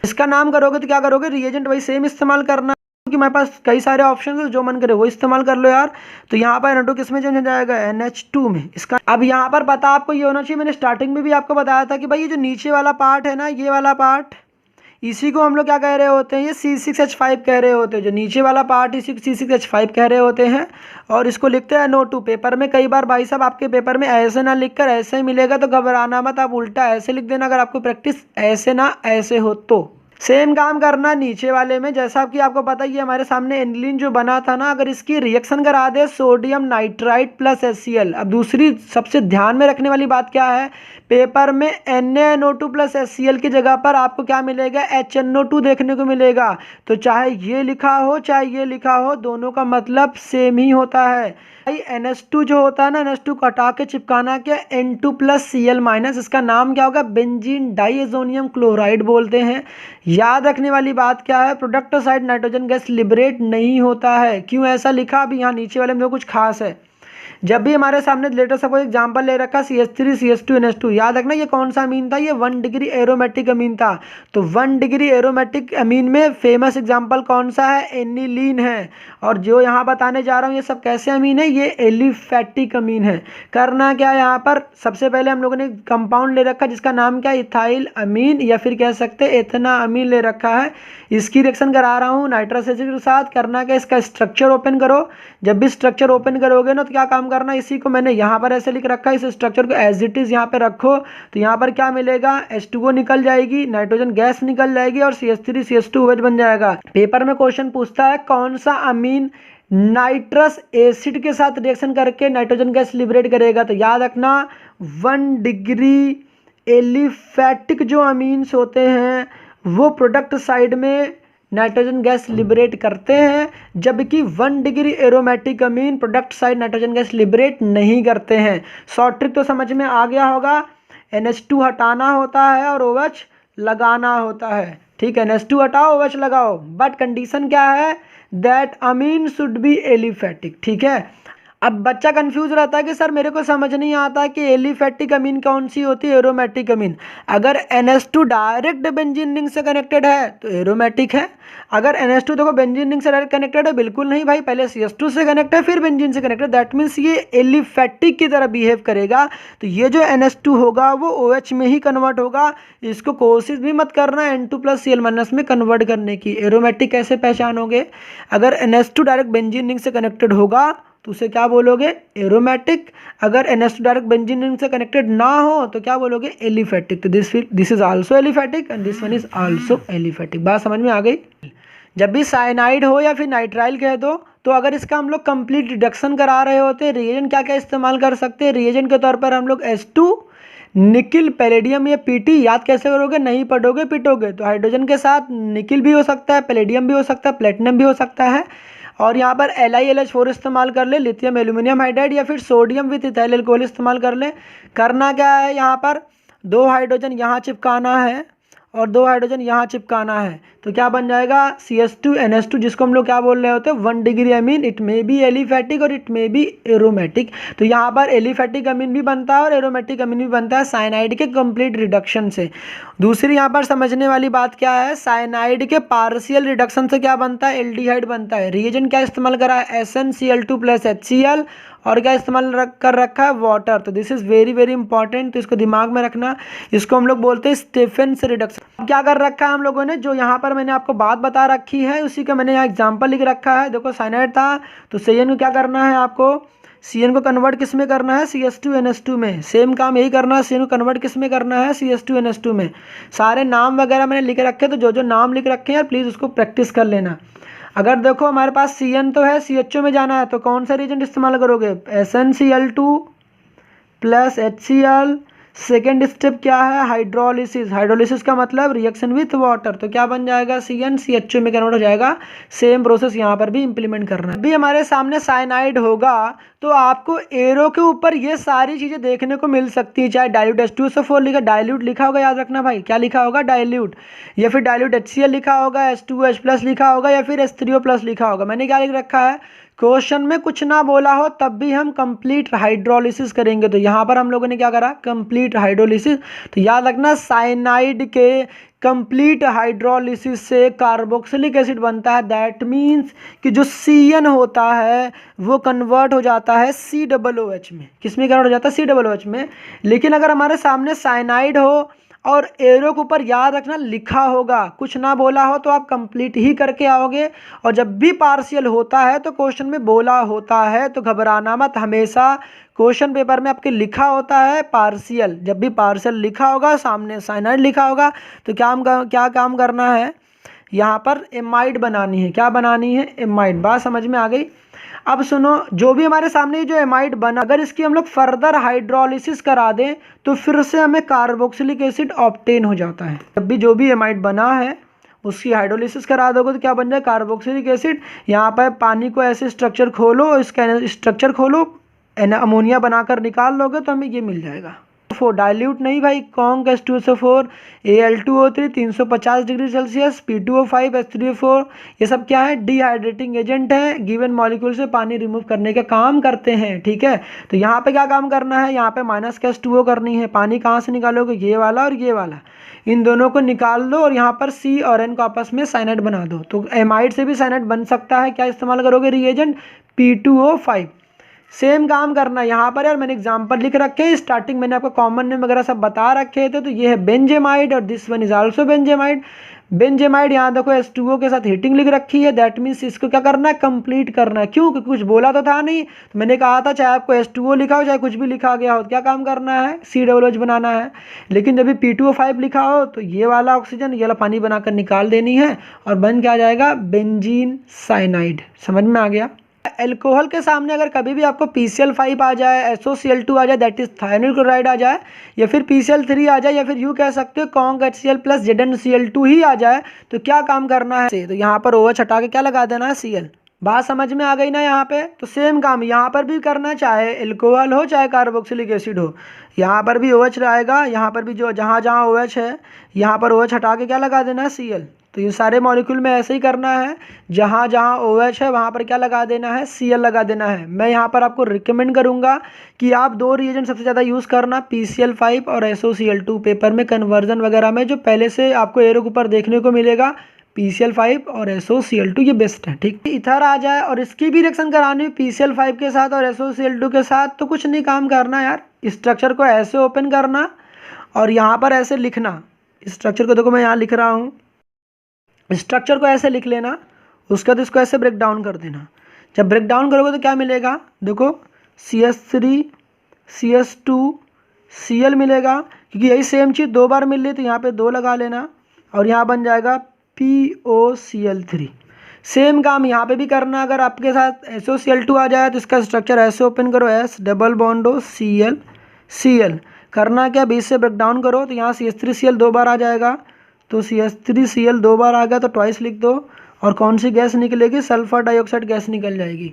इसका नाम करोगे तो क्या करोगे, रिएजेंट वही सेम इस्तेमाल करना, क्योंकि मेरे पास कई सारे ऑप्शन है, जो मन करे वो इस्तेमाल कर लो यार। तो यहाँ पर NO2 किस में चेंज हो जाएगा, NH2 में। इसका अब यहाँ पर पता आपको ये होना चाहिए, मैंने स्टार्टिंग में भी आपको बताया था कि भाई ये जो नीचे वाला पार्ट है ना, ये वाला पार्ट, इसी को हम लोग क्या कह रहे होते हैं, ये C6H5 कह रहे होते हैं। जो नीचे वाला पार्ट इसी को C6H5 कह रहे होते हैं, और इसको लिखते हैं NO2। पेपर में कई बार भाई साहब आपके पेपर में ऐसे ना लिखकर ऐसे ही मिलेगा, तो घबराना मत, आप उल्टा ऐसे लिख देना अगर आपको प्रैक्टिस ऐसे ना ऐसे हो तो। सेम काम करना नीचे वाले में, जैसा कि आपको पता ही है हमारे सामने एनिलीन जो बना था ना, अगर इसकी रिएक्शन करा दे सोडियम नाइट्राइट प्लस HCl। अब दूसरी सबसे ध्यान में रखने वाली बात क्या है, पेपर में NaNO2 प्लस HCl की जगह पर आपको क्या मिलेगा, HNO2 देखने को मिलेगा। तो चाहे ये लिखा हो चाहे ये लिखा हो, दोनों का मतलब सेम ही होता है। भाई NH2 जो होता है ना, NH2 को हटा के चिपकाना क्या, N2 प्लस Cl-, इसका नाम क्या होगा, बेंजीन डाइएजोनियम क्लोराइड बोलते हैं। याद रखने वाली बात क्या है, product side nitrogen gas liberate नहीं होता है। क्यों ऐसा लिखा, अभी यहाँ नीचे वाले में कुछ खास है। जब भी हमारे सामने लेटर सपोज एग्जांपल ले रखा CH3 CH2 NH2, याद रखना ये कौन सा अमीन था, ये 1 डिग्री एरोमेटिक अमीन था। तो 1 डिग्री एरोमेटिक अमीन में फेमस एग्जांपल कौन सा है, एनिलीन है। और जो यहाँ बताने जा रहा हूँ ये सब कैसे अमीन है, ये एलिफैटिक अमीन है। करना क्या है, यहाँ पर सबसे पहले हम लोगों ने कंपाउंड ले रखा जिसका नाम क्या है, इथाइल अमीन, या फिर कह सकते हैं एथना अमीन ले रखा है। इसकी रिएक्शन करा रहा हूँ नाइट्रस एसिड के साथ। करना क्या, इसका स्ट्रक्चर ओपन करो। जब भी स्ट्रक्चर ओपन करोगे ना, तो क्या काम करना, इसी को मैंने यहाँ पर ऐसे लिख रखा है, इस स्ट्रक्चर को एज इट इज यहाँ पे रखो। तो यहाँ पर क्या मिलेगा, H2O निकल जाएगी, नाइट्रोजन गैस निकल जाएगी, और CH3 CH2 OH बन जाएगा। पेपर में क्वेश्चन पूछता है कौन सा अमीन नाइट्रस एसिड के साथ रिएक्शन करके नाइट्रोजन गैस लिबरेट करेगा। तो याद रखना 1 डिग्री एलिफैटिक जो अमीन्स होते हैं वो प्रोडक्ट साइड में नाइट्रोजन गैस लिबरेट करते हैं, जबकि 1 degree aromatic amine product side nitrogen gas liberate नहीं करते हैं। शॉर्ट ट्रिक तो समझ में आ गया होगा, NH2 हटाना होता है और OH लगाना होता है। ठीक है, NH2 हटाओ OH लगाओ, बट कंडीशन क्या है, that amine should be aliphatic. ठीक है, अब बच्चा कंफ्यूज रहता है कि सर मेरे को समझ नहीं आता कि एलिफैटिक अमीन कौन सी होती है, एरोमेटिक अमीन। अगर NH2 डायरेक्ट बेंजीन रिंग से कनेक्टेड है तो एरोमेटिक है। अगर NH2 देखो बेंजीन रिंग से डायरेक्ट कनेक्टेड है, बिल्कुल नहीं भाई, पहले CH2 से कनेक्ट है फिर बेंजीन से कनेक्टेड, दैट मीन्स ये एलिफैटिक की तरह बिहेव करेगा। तो ये जो NH2 होगा वो OH में ही कन्वर्ट होगा। इसको कोशिश भी मत करना N2 प्लस Cl- में कन्वर्ट करने की। एरोमेटिक कैसे पहचानोगे, अगर NH2 डायरेक्ट बेंजीन रिंग से कनेक्टेड होगा तो उसे क्या बोलोगे, एरोमेटिक। अगर NH2 डायरेक्ट बेंजीन रिंग से कनेक्टेड ना हो तो क्या बोलोगे, एलिफैटिक। तो this is also aliphatic and this one is also aliphatic. बात समझ में आ गई। जब भी साइनाइड हो या फिर नाइट्राइल कह दो, तो अगर इसका हम लोग कंप्लीट रिडक्शन करा रहे होते हैं, रिएजेंट क्या क्या इस्तेमाल कर सकते हैं, रिएजेंट के तौर पर हम लोग H2 निकिल पैलेडियम या PT, याद कैसे करोगे, नहीं पढ़ोगे पिटोगे। तो हाइड्रोजन के साथ निकिल भी हो सकता है, पैलेडियम भी हो सकता है, प्लेटिनम भी हो सकता है। और यहाँ पर LiLH4 इस्तेमाल कर ले, लिथियम एल्यूमिनियम हाइड्राइड, या फिर सोडियम विथ इथाइल अल्कोहल इस्तेमाल कर ले। करना क्या है, यहाँ पर 2 हाइड्रोजन यहाँ चिपकाना है और 2 हाइड्रोजन यहाँ चिपकाना है। तो क्या बन जाएगा, CH2 NH2, जिसको हम लोग क्या बोल रहे होते हैं, 1 degree amine. It may be aliphatic और इट मे बी एरोमेटिक। तो यहाँ पर एलिफैटिक अमीन भी बनता है और एरोमेटिक अमीन भी बनता है साइनाइड के कंप्लीट रिडक्शन से। दूसरी यहाँ पर समझने वाली बात क्या है, साइनाइड के पार्शियल रिडक्शन से क्या बनता है, एल्डिहाइड बनता है। रिएजेंट क्या इस्तेमाल करा है, SnCl2 प्लस HCl, और क्या इस्तेमाल कर रखा है, वाटर। तो this is very very important, तो इसको दिमाग में रखना। इसको हम लोग बोलते हैं स्टेफेंस रिडक्शन। क्या कर रखा है हम लोगों ने, जो यहाँ पर मैंने आपको बात बता रखी है उसी का मैंने यहाँ एग्जांपल लिख रखा है। देखो साइनाइड था तो CN को क्या करना है, आपको CN को कन्वर्ट किस में करना है, CH2 NH2 में। सेम काम यही करना है, CN को कन्वर्ट किस में करना है, CH2 NH2 में। सारे नाम वगैरह मैंने लिख रखे, तो जो जो नाम लिख रखे हैं प्लीज़ उसको प्रैक्टिस कर लेना। अगर देखो हमारे पास CN तो है, CHO में जाना है तो कौन सा रिएजेंट इस्तेमाल करोगे, SnCl2 plus HCl। Second step क्या है, हाइड्रोलिसिस। हाइड्रोलिसिस का मतलब रिएक्शन विथ वाटर। तो क्या बन जाएगा, CN CHO में कन्वर्ट हो जाएगा। सेम प्रोसेस यहाँ पर भी इंप्लीमेंट करना है। अभी हमारे सामने साइनाइड होगा तो आपको एरो के ऊपर ये सारी चीज़ें देखने को मिल सकती है। चाहे डाइल्यूट H2SO4 लिखा, डाइल्यूट लिखा होगा, याद रखना भाई क्या लिखा होगा, डाइल्यूट, या फिर डाइल्यूट HCl लिखा होगा, H2H+ लिखा होगा, या फिर H3O+ लिखा होगा। मैंने क्या लिख रखा है, क्वेश्चन में कुछ ना बोला हो तब भी हम कंप्लीट हाइड्रोलिसिस करेंगे। तो यहाँ पर हम लोगों ने क्या करा, कंप्लीट हाइड्रोलिसिस। तो याद रखना साइनाइड के कंप्लीट हाइड्रोलिसिस से कार्बोक्सिलिक एसिड बनता है। दैट मीन्स कि जो CN होता है वो कन्वर्ट हो जाता है COOH में। किस में कन्वर्ट हो जाता है, COOH में। लेकिन अगर हमारे सामने साइनाइड हो और एरो के ऊपर याद रखना लिखा होगा, कुछ ना बोला हो तो आप कंप्लीट ही करके आओगे। और जब भी पार्शियल होता है तो क्वेश्चन में बोला होता है, तो घबराना मत। हमेशा क्वेश्चन पेपर में आपके लिखा होता है पार्शियल। जब भी पार्शियल लिखा होगा, सामने साइनाइड लिखा होगा, तो क्या काम करना है, यहाँ पर एमाइड बनानी है। क्या बनानी है, एमाइड। बात समझ में आ गई। अब सुनो, जो भी हमारे सामने जो एमाइड बना, अगर इसकी हम लोग फर्दर हाइड्रोलिसिस करा दें तो फिर से हमें कार्बोक्सिलिक एसिड ऑब्टेन हो जाता है। जब भी जो भी एमाइड बना है उसकी हाइड्रोलिसिस करा दोगे तो क्या बन जाए, कार्बोक्सिलिक एसिड। यहाँ पर पानी को ऐसे स्ट्रक्चर खोलो, इसका स्ट्रक्चर खोलो, अमोनिया बनाकर निकाल लोगे तो हमें ये मिल जाएगा। डाइल्यूट नहीं भाई, conc H2SO4 Al2O3 350 degree Celsius, P2O5 H3O4, ये सब क्या है, डिहाइड्रेटिंग एजेंट है। गिवन मॉलिक्यूल से पानी रिमूव करने का काम करते हैं। ठीक है, तो यहाँ पे क्या काम करना है, यहाँ पे माइनस H2O करनी है। पानी कहाँ से निकालोगे, ये वाला और ये वाला, इन दोनों को निकाल दो और यहाँ पर C और N को आपस में साइनाइड बना दो। तो एमाइड से भी साइनाइड बन सकता है। क्या इस्तेमाल करोगे, रिएजेंट P2O5। सेम काम करना यहाँ पर यार, मैंने एग्जांपल लिख रखे हैं, स्टार्टिंग मैंने आपको कॉमन नेम वगैरह सब बता रखे थे। तो ये है बेंजेमाइड और दिस वन इज आल्सो बेंजेमाइड। बेंजेमाइड यहाँ देखो H2O के साथ हीटिंग लिख रखी है। दैट मीन्स इसको क्या करना है, कंप्लीट करना है। क्यों, क्योंकि कुछ बोला तो था नहीं। तो मैंने कहा था चाहे आपको H2O लिखा हो चाहे कुछ भी लिखा गया हो, क्या काम करना है, COOH बनाना है। लेकिन जब भी P2O5 लिखा हो तो ये वाला ऑक्सीजन ये वाला पानी बनाकर निकाल देनी है और बन क्या जाएगा, बेंजीन साइनाइड। समझ में आ गया। एल्कोहल के सामने अगर कभी भी आपको PCl5 आ जाए, SOCl2 आ जाए, दैट इज थायनिल क्लोराइड आ जाए, या फिर PCl3 आ जाए, या फिर यूँ कह सकते हो कॉन्क HCl प्लस ZnCl2 ही आ जाए, तो क्या काम करना है, तो यहाँ पर OH हटा के क्या लगा देना है, Cl। बात समझ में आ गई ना यहाँ पे। तो सेम काम यहाँ पर भी करना, चाहे एल्कोहल हो चाहे कार्बोक्सिलिक एसिड हो, यहाँ पर भी OH रहेगा। यहाँ पर भी जो जहाँ जहाँ OH है यहाँ पर OH हटा के क्या लगा देना है, Cl। तो ये सारे मॉलिक्यूल में ऐसे ही करना है, जहाँ जहाँ OH है वहाँ पर क्या लगा देना है, Cl लगा देना है। मैं यहाँ पर आपको रिकमेंड करूँगा कि आप दो रिएजेंट सबसे ज़्यादा यूज़ करना, PCl5 और SOCl2। पेपर में कन्वर्जन वगैरह में जो पहले से आपको एरो के ऊपर देखने को मिलेगा, PCl5 और SOCl2 ये बेस्ट है। ठीक, इथर आ जाए और इसकी भी रिएक्शन करानी है PCl5 के साथ और SOCl2 के साथ, तो कुछ नहीं काम करना यार, स्ट्रक्चर को ऐसे ओपन करना और यहाँ पर ऐसे लिखना। स्ट्रक्चर को देखो मैं यहाँ लिख रहा हूँ, स्ट्रक्चर को ऐसे लिख लेना, उसके बाद इसको ऐसे ब्रेक डाउन कर देना। जब ब्रेक डाउन करोगे तो क्या मिलेगा, देखो CH3 CH2 Cl मिलेगा, क्योंकि यही सेम चीज़ दो बार मिल रही तो यहाँ पे 2 लगा लेना और यहाँ बन जाएगा POCl3। सेम काम यहाँ पे भी करना। अगर आपके साथ SOCl2 आ जाए तो इसका स्ट्रक्चर ऐसे ओपन करो, S डबल बॉन्ड हो Cl करना क्या, बीच से ब्रेक डाउन करो तो यहाँ CH3Cl 2 बार आ जाएगा। तो CH3Cl 2 बार आ गया तो ट्वाइस लिख दो, और कौन सी गैस निकलेगी, सल्फर डाइऑक्साइड गैस निकल जाएगी।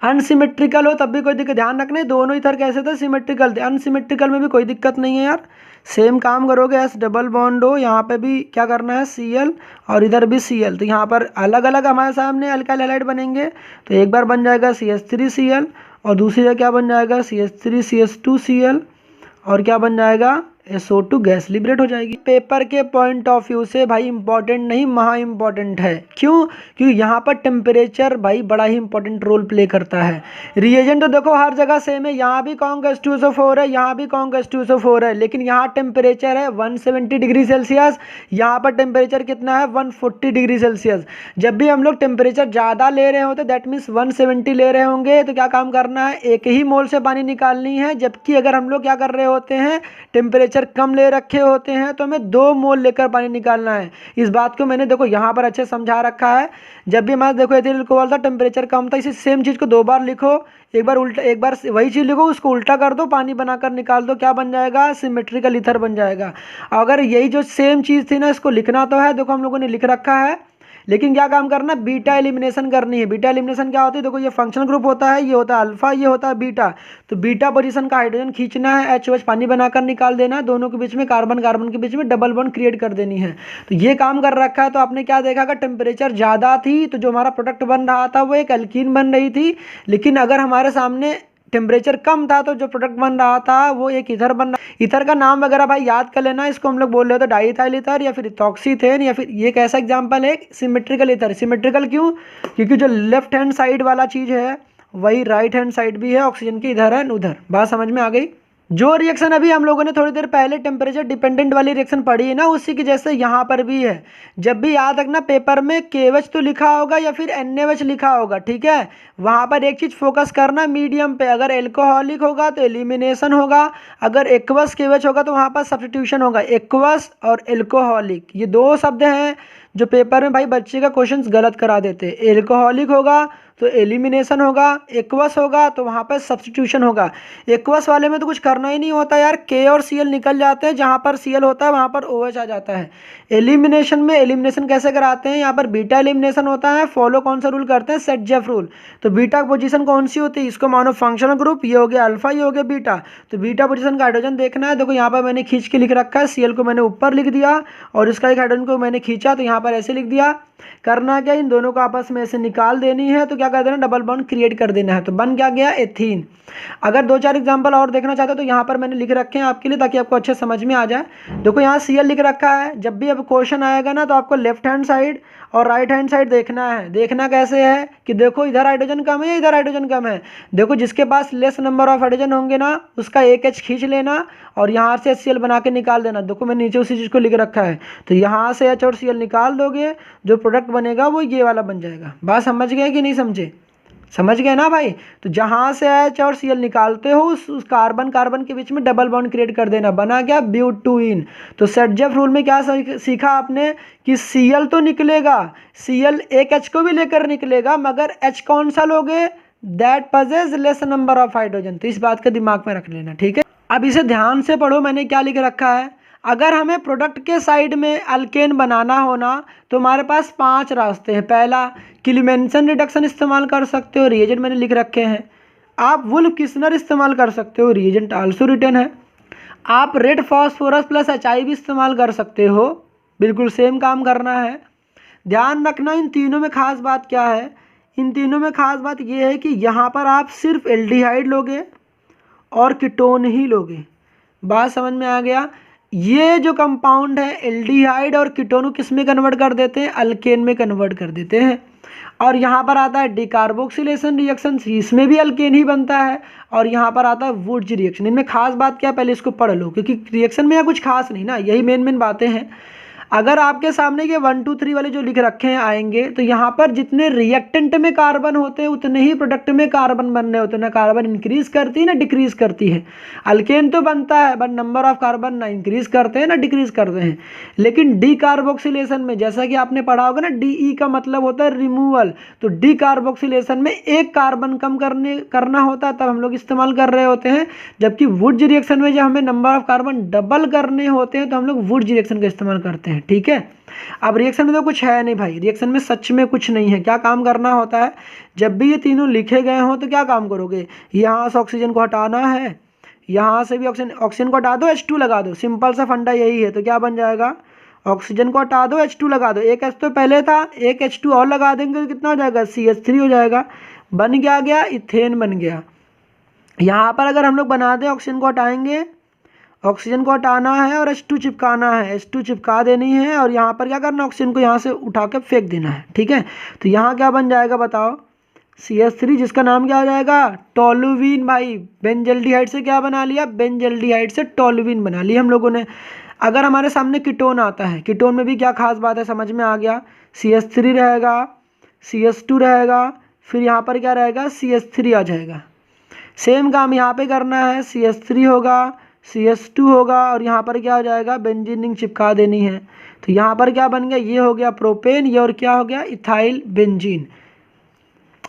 अनसिमेट्रिकल हो तब भी कोई दिक्कत, ध्यान रखना दोनों इधर कैसे थे, सिमेट्रिकल थे। अनसिमेट्रिकल में भी कोई दिक्कत नहीं है यार, सेम काम करोगे। S डबल बॉन्ड हो, यहाँ पे भी क्या करना है, Cl और इधर भी Cl। तो यहाँ पर अलग अलग हमारे सामने अल्काइल हैलाइड बनेंगे। तो एक बार बन जाएगा CH3Cl और दूसरी जगह क्या बन जाएगा, CH3CH2Cl और क्या बन जाएगा, SO2 गैस लिबरेट हो जाएगी। पेपर के पॉइंट ऑफ व्यू से भाई इंपॉर्टेंट नहीं, महा इंपॉर्टेंट है। क्यों, क्योंकि यहाँ पर टेम्परेचर भाई बड़ा ही इंपॉर्टेंट रोल प्ले करता है। रिएजेंट तो देखो हर जगह सेम है, यहाँ भी कॉन्क H2SO4 है, यहाँ भी कॉन्क H2SO4 है, लेकिन यहाँ टेम्परेचर है 170 डिग्री सेल्सियस, यहाँ पर टेम्परेचर कितना है, 140 डिग्री सेल्सियस। जब भी हम लोग टेम्परेचर ज़्यादा ले रहे होते, दैट मीन्स 170 ले रहे होंगे, तो क्या काम करना है, एक ही मोल से पानी निकालनी है। जबकि अगर हम लोग क्या कर रहे होते हैं, टेम्परेचर कम ले रखे होते हैं, तो हमें 2 मोल लेकर पानी निकालना है। इस बात को मैंने देखो यहाँ पर अच्छे समझा रखा है। जब भी हमारा देखो एथिल अल्कोहल था, टेम्परेचर कम था, इसी सेम चीज़ को 2 बार लिखो, एक बार उल्टा, एक बार वही चीज़ लिखो, उसको उल्टा कर दो, पानी बनाकर निकाल दो, क्या बन जाएगा, सिमेट्रिकल ईथर बन जाएगा। अगर यही जो सेम चीज़ थी ना, इसको लिखना तो है, देखो हम लोगों ने लिख रखा है, लेकिन क्या काम करना, बीटा एलिमिनेशन करनी है। बीटा एलिमिनेशन क्या होती है, देखो ये फंक्शनल ग्रुप होता है, ये होता है अल्फा, ये होता है बीटा। तो बीटा पोजीशन का हाइड्रोजन खींचना है, HOH पानी बनाकर निकाल देना है, दोनों के बीच में कार्बन कार्बन के बीच में डबल बॉन्ड क्रिएट कर देनी है। तो ये काम कर रखा है। तो आपने क्या देखा, अगर टेम्परेचर ज़्यादा थी तो जो हमारा प्रोडक्ट बन रहा था वो एक एल्कीन बन रही थी, लेकिन अगर हमारे सामने टेम्परेचर कम था तो जो प्रोडक्ट बन रहा था वो एक ईथर बन रहा। ईथर का नाम वगैरह भाई याद कर लेना, इसको हम लोग बोल रहे होते डाईइथाइल ईथर या फिर इथॉक्सीथेन, या फिर ये कैसा एग्जांपल है, सिमेट्रिकल ईथर। सिमेट्रिकल क्यों, क्योंकि जो लेफ्ट हैंड साइड वाला चीज़ है वही राइट हैंड साइड भी है, ऑक्सीजन की इधर है उधर। बात समझ में आ गई। जो रिएक्शन अभी हम लोगों ने थोड़ी देर पहले टेम्परेचर डिपेंडेंट वाली रिएक्शन पढ़ी है ना, उसी की जैसे यहाँ पर भी है। जब भी याद रखना पेपर में KH तो लिखा होगा या फिर NaOH लिखा होगा, ठीक है। वहाँ पर एक चीज़ फोकस करना मीडियम पे, अगर एल्कोहलिक होगा तो एलिमिनेशन होगा, अगर एक्वस KH होगा तो वहाँ पर सब्स्टिट्यूशन होगा। एक्वस और एल्कोहलिक ये दो शब्द हैं जो पेपर में भाई बच्चे का क्वेश्चंस गलत करा देते हैं। एल्कोहलिक होगा तो एलिमिनेशन होगा, एक्वस होगा तो वहाँ पर सब्स्टिट्यूशन होगा। एक्वस वाले में तो कुछ करना ही नहीं होता यार, K और Cl निकल जाते हैं, जहाँ पर Cl होता है वहाँ पर OH आ जाता है। एलिमिनेशन में एलिमिनेशन कैसे कराते हैं, यहाँ पर बीटा एलिमिनेशन होता है, फॉलो कौन सा रूल करते हैं, सेट-जेफ रूल। तो बीटा पोजीशन कौन सी होती है, इसको मानो फंक्शनल ग्रुप, ये हो गया अल्फा, ये हो गया बीटा। तो बीटा पोजीशन का हाइड्रोजन देखना है, देखो यहाँ पर मैंने खींच के लिख रखा है, Cl को मैंने ऊपर लिख दिया और इसका एक हाइड्रोजन को मैंने खींचा तो यहाँ पर ऐसे लिख दिया। करना क्या, इन दोनों को आपस में ऐसे निकाल देनी है। तो क्या कर देना, डबल बॉन्ड क्रिएट कर देना है। तो बन क्या गया, एथीन। अगर 2-4 एग्जांपल और देखना चाहते हो तो यहाँ पर मैंने लिख रखे हैं आपके लिए, ताकि आपको अच्छे समझ में आ जाए। देखो यहाँ Cl लिख रखा है, जब भी अब क्वेश्चन आएगा ना तो आपको लेफ्ट हैंड साइड और राइट हैंड साइड देखना है। देखना कैसे है कि देखो इधर हाइड्रोजन कम है, इधर हाइड्रोजन कम है। देखो जिसके पास लेस नंबर ऑफ हाइड्रोजन होंगे ना उसका एक H खींच लेना और यहाँ से HCl बना के निकाल देना। देखो मैं नीचे उसी चीज़ को लिख रखा है। तो यहाँ से H और Cl निकाल दोगे, जो प्रोडक्ट बनेगा वो ये वाला बन जाएगा। बात समझ गए कि नहीं समझे, समझ गए ना भाई। तो जहाँ से H और Cl निकालते हो उस कार्बन कार्बन के बीच में डबल बॉन्ड क्रिएट कर देना, बना क्या, ब्यूटूइन। तो सेट-जेफ रूल में क्या सीखा आपने कि Cl तो निकलेगा, Cl एक H को भी लेकर निकलेगा, मगर H कौन सा लोगे, that possess less number of hydrogen. तो इस बात का दिमाग में रख लेना, ठीक है। अब इसे ध्यान से पढ़ो, मैंने क्या लिख रखा है। अगर हमें प्रोडक्ट के साइड में अल्केन बनाना हो ना तो हमारे पास 5 रास्ते हैं। पहला, क्लीमेंसन रिडक्शन इस्तेमाल कर सकते हो, रिएजेंट मैंने लिख रखे हैं। आप वुल्फ किस्नर इस्तेमाल कर सकते हो, रिएजेंट आल्सो रिटन है। आप रेड फॉस्फोरस प्लस HI भी इस्तेमाल कर सकते हो, बिल्कुल सेम काम करना है। ध्यान रखना इन तीनों में खास बात क्या है, इन तीनों में खास बात ये है कि यहाँ पर आप सिर्फ एल्डिहाइड लोगे और कीटोन ही लोगे। बात समझ में आ गया। ये जो कंपाउंड है एल्डिहाइड और कीटोन को किस में कन्वर्ट कर देते हैं, अल्केन में कन्वर्ट कर देते हैं। और यहाँ पर आता है डिकार्बोक्सिलेशन रिएक्शन, इसमें भी अल्केन ही बनता है। और यहाँ पर आता है वुड्स रिएक्शन। इनमें खास बात क्या है, पहले इसको पढ़ लो, क्योंकि रिएक्शन में यहाँ कुछ खास नहीं ना, यही मेन बातें हैं। अगर आपके सामने ये 1 2 3 वाले जो लिख रखे हैं आएंगे तो यहाँ पर जितने रिएक्टेंट में कार्बन होते हैं उतने ही प्रोडक्ट में कार्बन बनने होते हैं। ना कार्बन इंक्रीज करती है ना डिक्रीज करती है। अल्केन तो बनता है बट नंबर ऑफ कार्बन ना इंक्रीज करते हैं ना डिक्रीज करते हैं। लेकिन डीकार्बोक्सिलेशन में जैसा कि आपने पढ़ा होगा ना, DE का मतलब होता है रिमूवल। तो डीकार्बोक्सिलेशन में एक कार्बन कम करना होता है, तब हम लोग इस्तेमाल कर रहे होते हैं। जबकि वुड्स रिएक्शन में जब हमें नंबर ऑफ कार्बन डबल करने होते हैं तो हम लोग वुड्स रिएक्शन का इस्तेमाल करते हैं, ठीक है। अब रिएक्शन में तो कुछ है नहीं भाई, रिएक्शन में सच में कुछ नहीं है। क्या काम करना होता है, जब भी ये तीनों लिखे गए हों तो क्या काम करोगे, यहाँ से ऑक्सीजन को हटाना है, यहाँ से भी ऑक्सीजन को हटा दो, H2 लगा दो। सिंपल सा फंडा यही है। तो क्या बन जाएगा, ऑक्सीजन को हटा दो, H2 लगा दो। एक H तो पहले था, एक H2 और लगा देंगे तो कितना हो जाएगा, CH3 हो जाएगा। बन गया इथेन बन गया। यहाँ पर अगर हम लोग बना दें, ऑक्सीजन को हटाएंगे, ऑक्सीजन को हटाना है और H2 चिपकाना है, H2 चिपका देनी है और यहाँ पर क्या करना, ऑक्सीजन को यहाँ से उठा के फेंक देना है, ठीक है। तो यहाँ क्या बन जाएगा बताओ, CH3, जिसका नाम क्या हो जाएगा, टोलुवीन। भाई बेंजल्डिहाइड से क्या बना लिया, बेंजल्डिहाइड से टोलुवीन बना लिया हम लोगों ने। अगर हमारे सामने कीटोन आता है, कीटोन में भी क्या खास बात है, समझ में आ गया। CH3 रहेगा, CH2 रहेगा, फिर यहाँ पर क्या रहेगा, CH3 आ जाएगा। सेम काम यहाँ पे करना है, CH3 होगा, CH2 होगा और यहाँ पर क्या हो जाएगा, बेंजीन रिंग चिपका देनी है। तो यहाँ पर क्या बन गया, ये हो गया प्रोपेन, ये और क्या हो गया, इथाइल बेंजीन।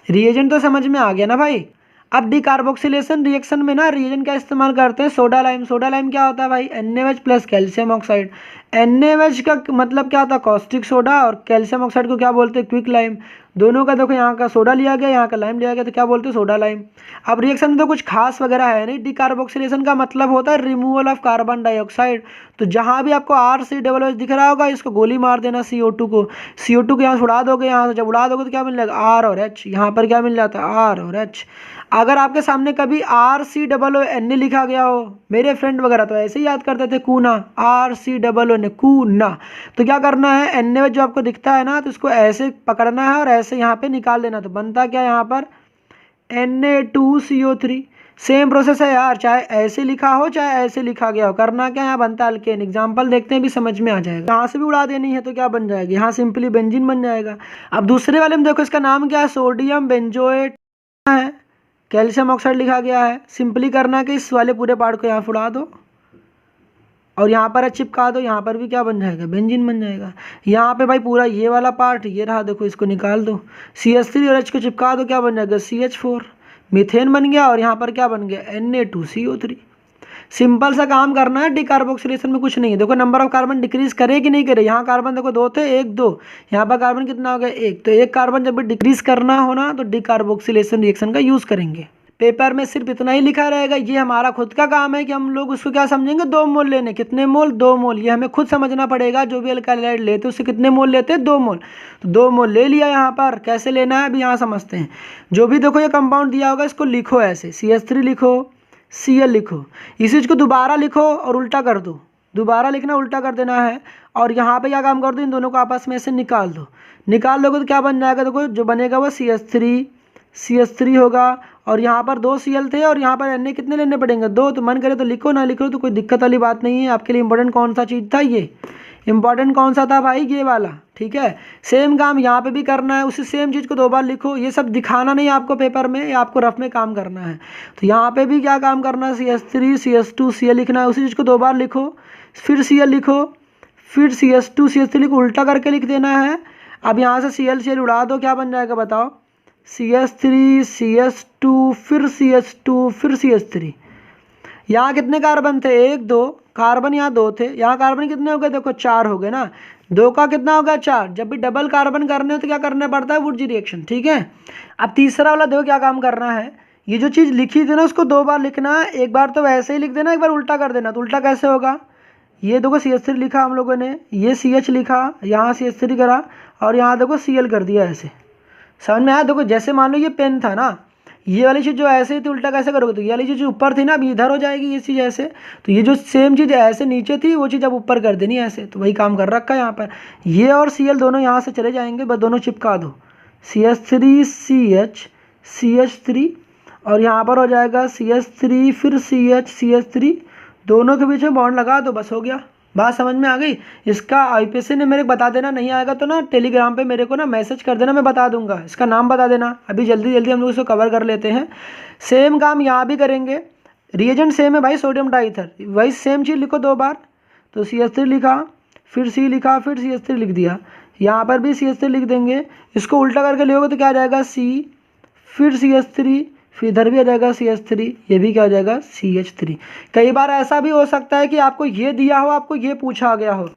रिएजेंट तो समझ में आ गया ना भाई। अब डिकार्बोक्सिलेशन रिएक्शन में ना रिएजेंट का इस्तेमाल करते हैं सोडा लाइम। सोडा लाइम क्या होता है भाई, NaOH plus calcium oxide. NaOH का मतलब क्या होता है, कॉस्टिक सोडा, और कैल्शियम ऑक्साइड को क्या बोलते हैं, क्विक लाइम। दोनों का देखो, यहाँ का सोडा लिया गया, यहाँ का लाइम लिया गया, तो क्या बोलते हैं, सोडा लाइम। अब रिएक्शन में तो कुछ खास वगैरह है नहीं। डिकार्बोक्सिलेशन का मतलब होता है रिमूवल ऑफ कार्बन डाइऑक्साइड। तो जहाँ भी आपको RCOOH दिख रहा होगा, इसको गोली मार देना CO2 को। CO2 को यहाँ से उड़ा दोगे, यहाँ से जब उड़ा दोगे तो क्या मिल जाएगा, R और H। यहाँ पर क्या मिल जाता है, R और H। अगर आपके सामने कभी RCOONA लिखा गया हो, मेरे फ्रेंड वगैरह तो ऐसे ही याद करते थे, कूना, RCOONA, कूना। तो क्या करना है, NaOH जो आपको दिखता है ना, तो इसको ऐसे पकड़ना है और ऐसे यहाँ पे निकाल देना। तो बनता क्या यहाँ पर, Na2CO3। सेम प्रोसेस है यार, चाहे ऐसे लिखा हो चाहे ऐसे लिखा गया हो, करना क्या, यहाँ बनता है अल्केन। एग्जाम्पल देखते हैं भी समझ में आ जाएगा। यहाँ से भी उड़ा देनी है तो क्या बन जाएगी, यहाँ सिंपली बेंजीन बन जाएगा। अब दूसरे वाले में देखो, इसका नाम क्या है, सोडियम बेंजोएट है, कैल्शियम ऑक्साइड लिखा गया है। सिंपली करना कि इस वाले पूरे पार्ट को यहाँ उड़ा दो और यहाँ पर चिपका दो, यहाँ पर भी क्या बन जाएगा, बेंजीन बन जाएगा। यहाँ पे भाई पूरा ये वाला पार्ट ये रहा, देखो इसको निकाल दो, CH3 और H को चिपका दो, क्या बन जाएगा, CH4, मीथेन बन गया। और यहाँ पर क्या बन गया, Na2CO3। सिंपल सा काम करना है, डिकार्बोक्सिलेशन में कुछ नहीं है। देखो नंबर ऑफ कार्बन डिक्रीज करे कि नहीं करे, यहाँ कार्बन देखो 2 थे, 1 2, यहाँ पर कार्बन कितना हो गया, 1। तो एक कार्बन जब भी डिक्रीज करना हो ना, तो डिकार्बोक्सिलेशन रिएक्शन का यूज करेंगे। पेपर में सिर्फ इतना ही लिखा रहेगा, ये हमारा खुद का काम है कि हम लोग उसको क्या समझेंगे, 2 मोल लेने। कितने मोल, 2 मोल। ये हमें खुद समझना पड़ेगा, जो भी अल्काइलाइड लेते उससे कितने मोल लेते हैं, 2 मोल। तो 2 मोल ले लिया। यहाँ पर कैसे लेना है अभी यहाँ समझते हैं। जो भी देखो ये कंपाउंड दिया होगा, इसको लिखो ऐसे, CH3 लिखो, Cl लिखो, इस चीज़ को दोबारा लिखो और उल्टा कर दो। दोबारा लिखना, उल्टा कर देना है। और यहाँ पे क्या काम कर दो, इन दोनों को आपस में से निकाल दो। निकाल दोगे तो क्या बन जाएगा, देखो जो बनेगा वो CH3 होगा। और यहाँ पर 2 Cl थे और यहाँ पर Na कितने लेने पड़ेंगे, 2। तो मन करे तो लिखो, ना लिखो तो कोई दिक्कत वाली बात नहीं है। आपके लिए इंपॉर्टेंट कौन सा चीज़ था, ये इंपॉर्टेंट कौन सा था भाई, ये वाला। ठीक है, सेम काम यहाँ पे भी करना है, उसी सेम चीज़ को 2 बार लिखो। ये सब दिखाना नहीं आपको पेपर में, या आपको रफ में काम करना है। तो यहाँ पे भी क्या काम करना है, CH3 CH2 Cl लिखना है, उसी चीज़ को 2 बार लिखो, फिर Cl लिखो, फिर CH2 CH3 लिखो, उल्टा करके लिख देना है। अब यहाँ से Cl उड़ा दो, क्या बन जाएगा बताओ, CH3 CH2 फिर CH2 फिर CH3। यहाँ कितने कार्बन थे, 1 2 कार्बन, यहाँ 2 थे, यहाँ कार्बन कितने हो गए, देखो 4 हो गए ना। 2 का कितना होगा, 4। जब भी डबल कार्बन करने हो तो क्या करना पड़ता है, वुडजी रिएक्शन। ठीक है, अब तीसरा वाला देखो क्या काम करना है। ये जो चीज़ लिखी थी ना, उसको 2 बार लिखना है। एक बार तो वैसे ही लिख देना, एक बार उल्टा कर देना। तो उल्टा कैसे होगा, ये देखो CH3 लिखा हम लोगों ने, ये CH लिखा, यहाँ CH3 करा, और यहाँ देखो Cl कर दिया ऐसे। समझ में आया। देखो जैसे मान लो ये पेन था ना, ये वाली चीज़ जो ऐसे थी, उल्टा कैसे करोगे, तो ये वाली चीज़ जो ऊपर थी ना, अभी इधर हो जाएगी ये चीज़ ऐसे। तो ये जो सेम चीज़ ऐसे नीचे थी, वो चीज़ अब ऊपर कर देनी ऐसे। तो वही काम कर रखा है यहाँ पर। ये और Cl दोनों यहाँ से चले जाएंगे, बस दोनों चिपका दो, CH3 CH CH3, और यहाँ पर हो जाएगा CH3 फिर CH CH3, दोनों के बीच में बॉन्ड लगा दो, बस हो गया। बात समझ में आ गई। इसका IPSC ने मेरे को बता देना, नहीं आएगा तो ना टेलीग्राम पे मेरे को ना मैसेज कर देना, मैं बता दूंगा। इसका नाम बता देना। अभी जल्दी जल्दी हम लोग इसको कवर कर लेते हैं। सेम काम यहाँ भी करेंगे, रिएजेंट सेम है भाई, सोडियम डाईथर, वही सेम चीज़ लिखो 2 बार। तो CH3 लिखा, फिर C लिखा, फिर CH3 लिख दिया। यहाँ पर भी CH3 लिख देंगे। इसको उल्टा करके लिखोगे तो क्या आ जाएगा, C फिर CH3, फिर इधर भी आ जाएगा CH3, ये भी क्या हो जाएगा, CH3। कई बार ऐसा भी हो सकता है कि आपको ये दिया हो, आपको ये पूछा गया हो।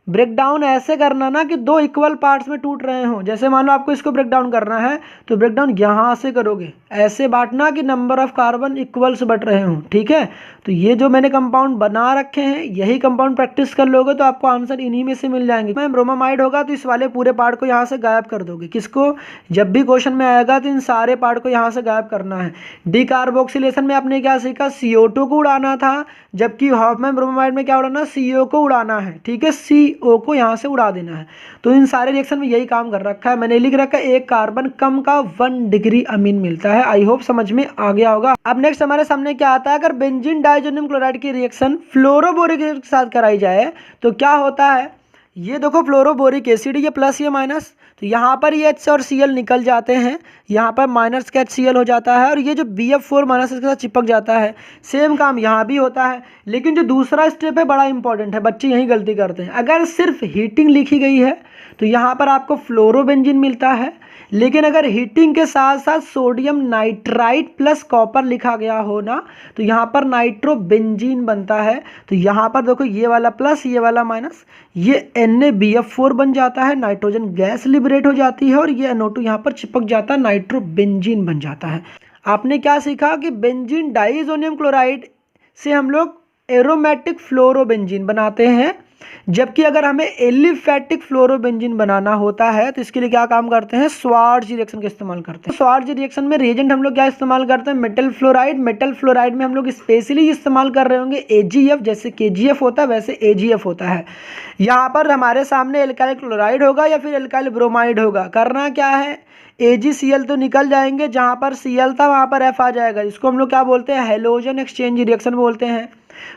ब्रेक डाउन ऐसे करना ना कि 2 इक्वल पार्ट्स में टूट रहे हों। जैसे मान लो आपको इसको ब्रेक डाउन करना है, तो ब्रेक डाउन यहाँ से करोगे, ऐसे बांटना कि number of carbon equals but रहे हों। ठीक है, तो ये जो मैंने कंपाउंड बना रखे हैं, यही कंपाउंड प्रैक्टिस कर लोगे तो आपको आंसर इन्हीं में से मिल जाएंगे। मैम ब्रोमामाइड होगा तो इस वाले पूरे पार्ट को यहाँ से गायब कर दोगे। किसको, जब भी क्वेश्चन में आएगा तो इन सारे पार्ट को यहाँ से गायब करना है। डिकार्बोक्सिलेशन में आपने क्या सीखा, CO2 को उड़ाना था, जबकि हॉफमैन ब्रोमामाइड में क्या उड़ाना, CO को उड़ाना है। ठीक है, CO को यहाँ से उड़ा देना है। तो इन सारे रिएक्शन में यही काम कर रखा है। मैंने लिख रखा है 1 कार्बन कम का 1 डिग्री अमीन मिलता है। आई होप समझ में आ गया होगा। अब नेक्स्ट हमारे सामने क्या आता है, अगर बेंजीन डाइजोनियम क्लोराइड की रिएक्शन फ्लोरोबोरिक एसिड के साथ कराई जाए तो क्या होता है। ये देखो फ्लोरोबोरिक एसिड, ये प्लस ये माइनस, तो यहाँ पर ये H और Cl निकल जाते हैं, यहाँ पर माइनस का HCl हो जाता है, और ये जो BF4 माइनस इसके साथ चिपक जाता है। सेम काम यहाँ भी होता है, लेकिन जो दूसरा स्टेप है बड़ा इंपॉर्टेंट है, बच्चे यही गलती करते हैं। अगर सिर्फ हीटिंग लिखी गई है तो यहाँ पर आपको फ्लोरोबेंजीन मिलता है, लेकिन अगर हीटिंग के साथ साथ सोडियम नाइट्राइट प्लस कॉपर लिखा गया हो ना, तो यहाँ पर नाइट्रोबेंजीन बनता है। तो यहाँ पर देखो ये वाला प्लस ये वाला माइनस, ये NaBF4 बन जाता है, नाइट्रोजन गैस लिबरेट हो जाती है और ये NO2 यहाँ पर चिपक जाता है, नाइट्रोबेंजीन बन जाता है। आपने क्या सीखा कि बेंजीन डाइसोनियम क्लोराइड से हम लोग एरोमेटिक फ्लोरोबेंजीन बनाते हैं, जबकि अगर हमें एलिफेटिक फ्लोरोबेंजीन बनाना होता है तो इसके लिए क्या काम करते हैं, स्वार्ट्ज रिएक्शन का इस्तेमाल करते हैं। स्वार्ट्ज रिएक्शन में रिएजेंट हम लोग क्या इस्तेमाल करते हैं, मेटल फ्लोराइड। मेटल फ्लोराइड में हम लोग स्पेशली इस्तेमाल कर रहे होंगे AgF, जैसे KgF होता है वैसे AgF होता है। यहाँ पर हमारे सामने एल्काइल क्लोराइड होगा या फिर एल्काइल ब्रोमाइड होगा। करना क्या है, AgCl तो निकल जाएंगे, जहाँ पर Cl था वहाँ पर F आ जाएगा। इसको हम लोग क्या बोलते हैं, हेलोजन एक्सचेंज रिएक्शन बोलते हैं।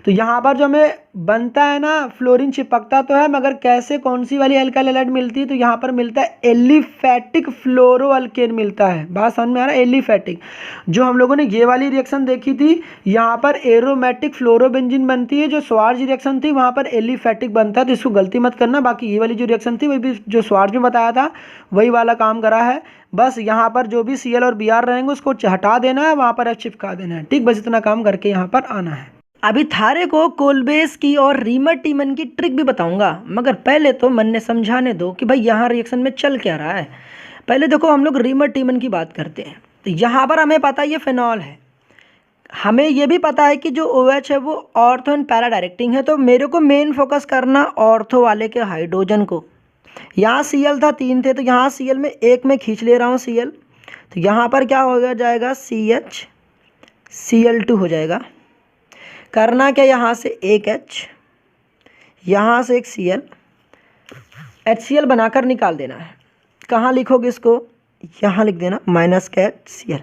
तो यहाँ पर जो हमें बनता है ना, फ्लोरीन चिपकता तो है मगर कैसे, कौन सी वाली एल्काइल हैलाइड मिलती है, तो यहाँ पर मिलता है एलिफेटिक फ्लोरोअल्केन मिलता है। बात समझ में आ रहा है, एलिफेटिक। जो हम लोगों ने ये वाली रिएक्शन देखी थी, यहाँ पर एरोमेटिक फ्लोरोबेंजीन बनती है। जो स्वार्ज रिएक्शन थी वहाँ पर एलिफेटिक बनता है, तो इसको गलती मत करना। बाकी ये वाली जो रिएक्शन थी वही भी जो स्वार्ज में बताया था वही वाला काम करा है। बस यहाँ पर जो भी Cl और Br रहेंगे उसको हटा देना है, वहाँ पर F चिपका देना है। ठीक, बस इतना काम करके यहाँ पर आना है। अभी थारे को कोलबेस की और रीमर टीमन की ट्रिक भी बताऊंगा, मगर पहले तो मन ने समझाने दो कि भाई यहाँ रिएक्शन में चल क्या रहा है। पहले देखो हम लोग रीमर टीमन की बात करते हैं। तो यहाँ पर हमें पता है ये फिनॉल है, हमें ये भी पता है कि जो OH है वो ऑर्थो एंड पैरा डायरेक्टिंग है। तो मेरे को मेन फोकस करना ऑर्थो वाले के हाइड्रोजन को। यहाँ Cl था 3 थे, तो यहाँ Cl में एक में खींच ले रहा हूँ Cl। तो यहाँ पर क्या हो जाएगा, CH Cl2 हो जाएगा। करना क्या, यहाँ से एक H, यहाँ से एक Cl, HCl बनाकर निकाल देना है। कहाँ लिखोगे इसको, यहाँ लिख देना माइनस का HCl।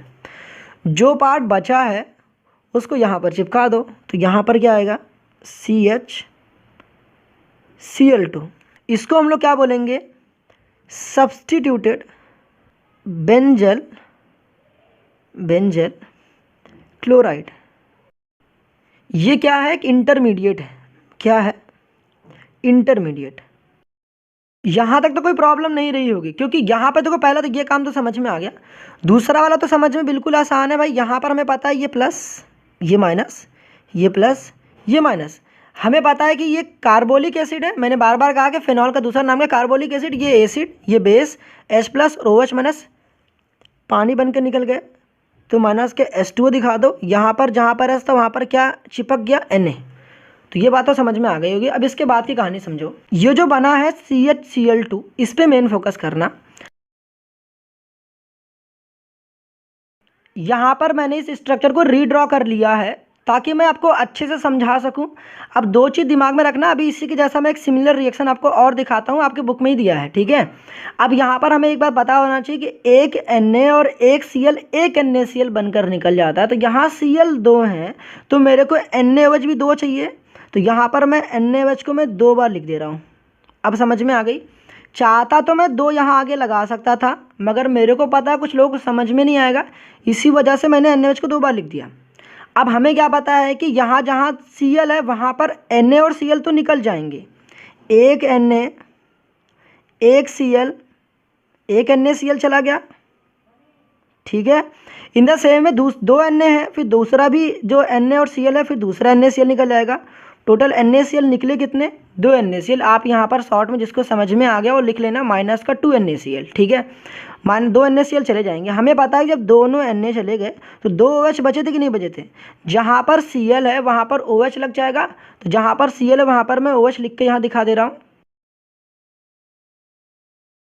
जो पार्ट बचा है उसको यहाँ पर चिपका दो। तो यहाँ पर क्या आएगा, CH Cl2। इसको हम लोग क्या बोलेंगे, सब्स्टिट्यूटेड बेंजल क्लोराइड। ये क्या है, एक इंटरमीडिएट है। क्या है, इंटरमीडिएट। यहाँ तक तो कोई प्रॉब्लम नहीं रही होगी, क्योंकि यहाँ पे देखो पहला तो ये काम तो समझ में आ गया। दूसरा वाला तो समझ में बिल्कुल आसान है भाई। यहाँ पर हमें पता है ये प्लस ये माइनस, ये प्लस ये माइनस। हमें पता है कि ये कार्बोलिक एसिड है। मैंने बार बार कहा कि फिनॉल का दूसरा नाम है कार्बोलिक एसिड। ये एसिड, ये बेस H प्लस और OH माइनस पानी बनकर निकल गए। तो माइनस के H2O दिखा दो। यहाँ पर जहाँ पर H था वहाँ पर क्या चिपक गया, Na। तो ये बात तो समझ में आ गई होगी। अब इसके बाद की कहानी समझो। ये जो बना है CHCl2, इस पे मेन फोकस करना। यहाँ पर मैंने इस स्ट्रक्चर को रीड्रॉ कर लिया है ताकि मैं आपको अच्छे से समझा सकूं। अब दो चीज़ दिमाग में रखना। अभी इसी के जैसा मैं एक सिमिलर रिएक्शन आपको और दिखाता हूं, आपके बुक में ही दिया है, ठीक है। अब यहाँ पर हमें एक बात पता होना चाहिए कि एक Na और एक Cl एक NaCl बनकर निकल जाता है। तो यहाँ Cl 2 हैं, तो मेरे को NaOH भी 2 चाहिए। तो यहाँ पर मैं NaOH को मैं 2 बार लिख दे रहा हूँ। अब समझ में आ गई। चाहता तो मैं 2 यहाँ आगे लगा सकता था, मगर मेरे को पता है कुछ लोग समझ में नहीं आएगा, इसी वजह से मैंने NaOH को 2 बार लिख दिया। अब हमें क्या पता है कि यहाँ जहाँ Cl है वहाँ पर Na और Cl तो निकल जाएंगे। एक Na एक Cl एक NaCl चला गया, ठीक है। इन द सेम में 2 Na है, फिर दूसरा भी जो Na और Cl है, फिर दूसरा NaCl निकल जाएगा। टोटल NaCl निकले कितने, 2 NaCl। आप यहाँ पर शॉर्ट में जिसको समझ में आ गया वो लिख लेना माइनस का 2 NaCl, ठीक है। मान 2 NaCl चले जाएंगे। हमें पता है जब दोनों Na चले गए तो 2 OH बचे थे कि नहीं बचे थे। जहाँ पर Cl है वहाँ पर OH लग जाएगा। तो जहाँ पर Cl है वहाँ पर मैं OH लिख के यहाँ दिखा दे रहा हूँ।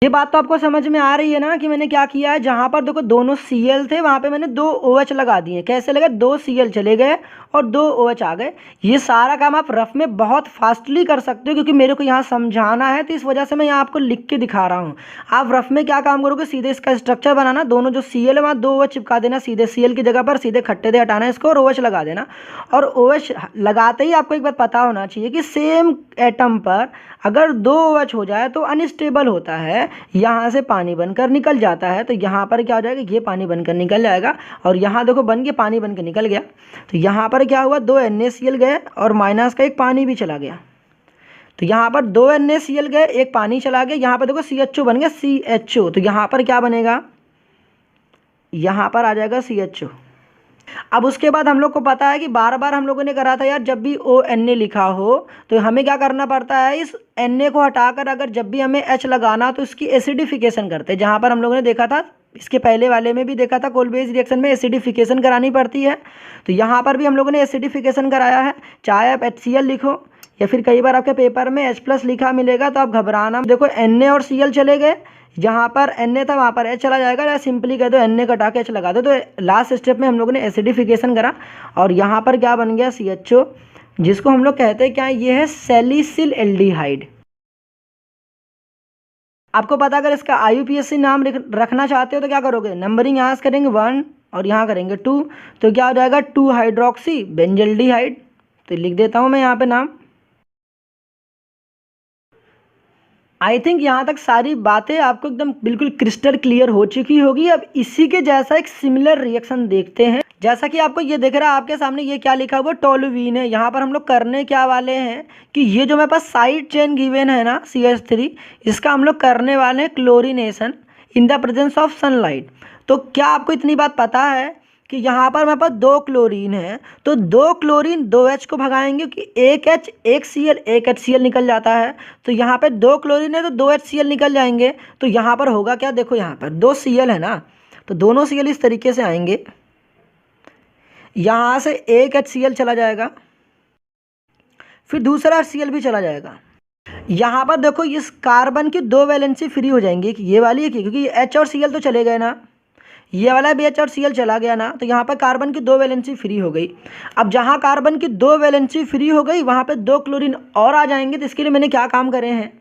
ये बात तो आपको समझ में आ रही है ना कि मैंने क्या किया है। जहाँ पर देखो दोनों Cl थे वहाँ पे मैंने 2 OH लगा दिए। कैसे लगे, 2 Cl चले गए और 2 OH आ गए। ये सारा काम आप रफ में बहुत फास्टली कर सकते हो, क्योंकि मेरे को यहाँ समझाना है, तो इस वजह से मैं यहाँ आपको लिख के दिखा रहा हूँ। आप रफ में क्या काम करोगे, सीधे इसका स्ट्रक्चर बनाना। दोनों जो Cl है वहाँ 2 OH चिपका देना, सीधे Cl की जगह पर सीधे खट्टे थे हटाना इसको और OH लगा देना। और OH लगाते ही आपको एक बात पता होना चाहिए कि सेम एटम पर अगर 2 OH हो जाए तो अनस्टेबल होता है, यहाँ से पानी बनकर निकल जाता है। तो यहाँ पर क्या हो जाएगा, ये पानी बनकर निकल जाएगा और यहाँ देखो बन के पानी बनकर निकल गया। तो यहाँ पर क्या हुआ, 2 NaCl गए और माइनस का एक पानी भी चला गया। तो यहाँ पर 2 NaCl गए, एक पानी चला गया, यहाँ पर देखो CHO बन गया CHO। तो यहाँ पर क्या बनेगा, यहाँ पर आ जाएगा CHO। अब उसके बाद हम लोग को पता है कि बार बार हम लोगों ने करा था यार, जब भी ONA लिखा हो तो हमें क्या करना पड़ता है, इस Na को हटाकर अगर जब भी हमें H लगाना तो इसकी एसिडिफिकेशन करते हैं। जहाँ पर हम लोगों ने देखा था, इसके पहले वाले में भी देखा था, कोल बेस रिएक्शन में एसिडिफिकेशन करानी पड़ती है। तो यहाँ पर भी हम लोगों ने एसिडिफिकेशन कराया है। चाहे आप HCl लिखो या फिर कई बार आपके पेपर में H+ लिखा मिलेगा, तो आप घबराना। देखो Na और Cl चले गए, जहाँ पर Na था वहाँ पर H चला जाएगा, या सिंपली कह दो Na कटा के H लगा दो। तो लास्ट स्टेप में हम लोगों ने एसिडिफिकेशन करा और यहाँ पर क्या बन गया CHO, जिसको हम लोग कहते हैं क्या, ये है सैलिसिल एल्डिहाइड। आपको पता अगर इसका IUPAC नाम रखना चाहते हो तो क्या करोगे, नंबरिंग यहाँ से करेंगे 1 और यहाँ करेंगे 2, तो क्या हो जाएगा 2 हाइड्रोक्सी बेंजल्डिहाइड। तो लिख देता हूँ मैं यहाँ पे नाम। आई थिंक यहाँ तक सारी बातें आपको एकदम बिल्कुल क्रिस्टल क्लियर हो चुकी होगी। अब इसी के जैसा एक सिमिलर रिएक्शन देखते हैं। जैसा कि आपको ये दिख रहा है आपके सामने, ये क्या लिखा हुआ, टोलुवीन है। यहाँ पर हम लोग करने क्या वाले हैं कि ये जो मेरे पास साइड चेन गिवन है ना CH3, इसका हम लोग करने वाले हैं chlorination in the presence of sunlight. तो क्या आपको इतनी बात पता है कि यहाँ पर मेरे पास 2 क्लोरीन है, तो 2 क्लोरीन 2H को भगाएंगे कि एक H एक Cl एक HCl निकल जाता है। तो यहाँ पे 2 क्लोरीन है तो 2 HCl निकल जाएंगे। तो यहाँ पर होगा क्या, देखो यहाँ पर 2 Cl है ना, तो दोनों Cl इस तरीके से आएंगे, यहाँ से एक HCl चला जाएगा, फिर दूसरा HCl भी चला जाएगा। यहाँ पर देखो इस कार्बन की 2 वैलेंसी फ्री हो जाएंगी, ये वाली है, क्योंकि H और Cl तो चले गए ना, ये वाला भी H और Cl चला गया ना, तो यहाँ पर कार्बन की 2 वैलेंसी फ्री हो गई। अब जहाँ कार्बन की 2 वैलेंसी फ्री हो गई वहाँ पे 2 क्लोरीन और आ जाएंगे। तो इसके लिए मैंने क्या काम करे हैं,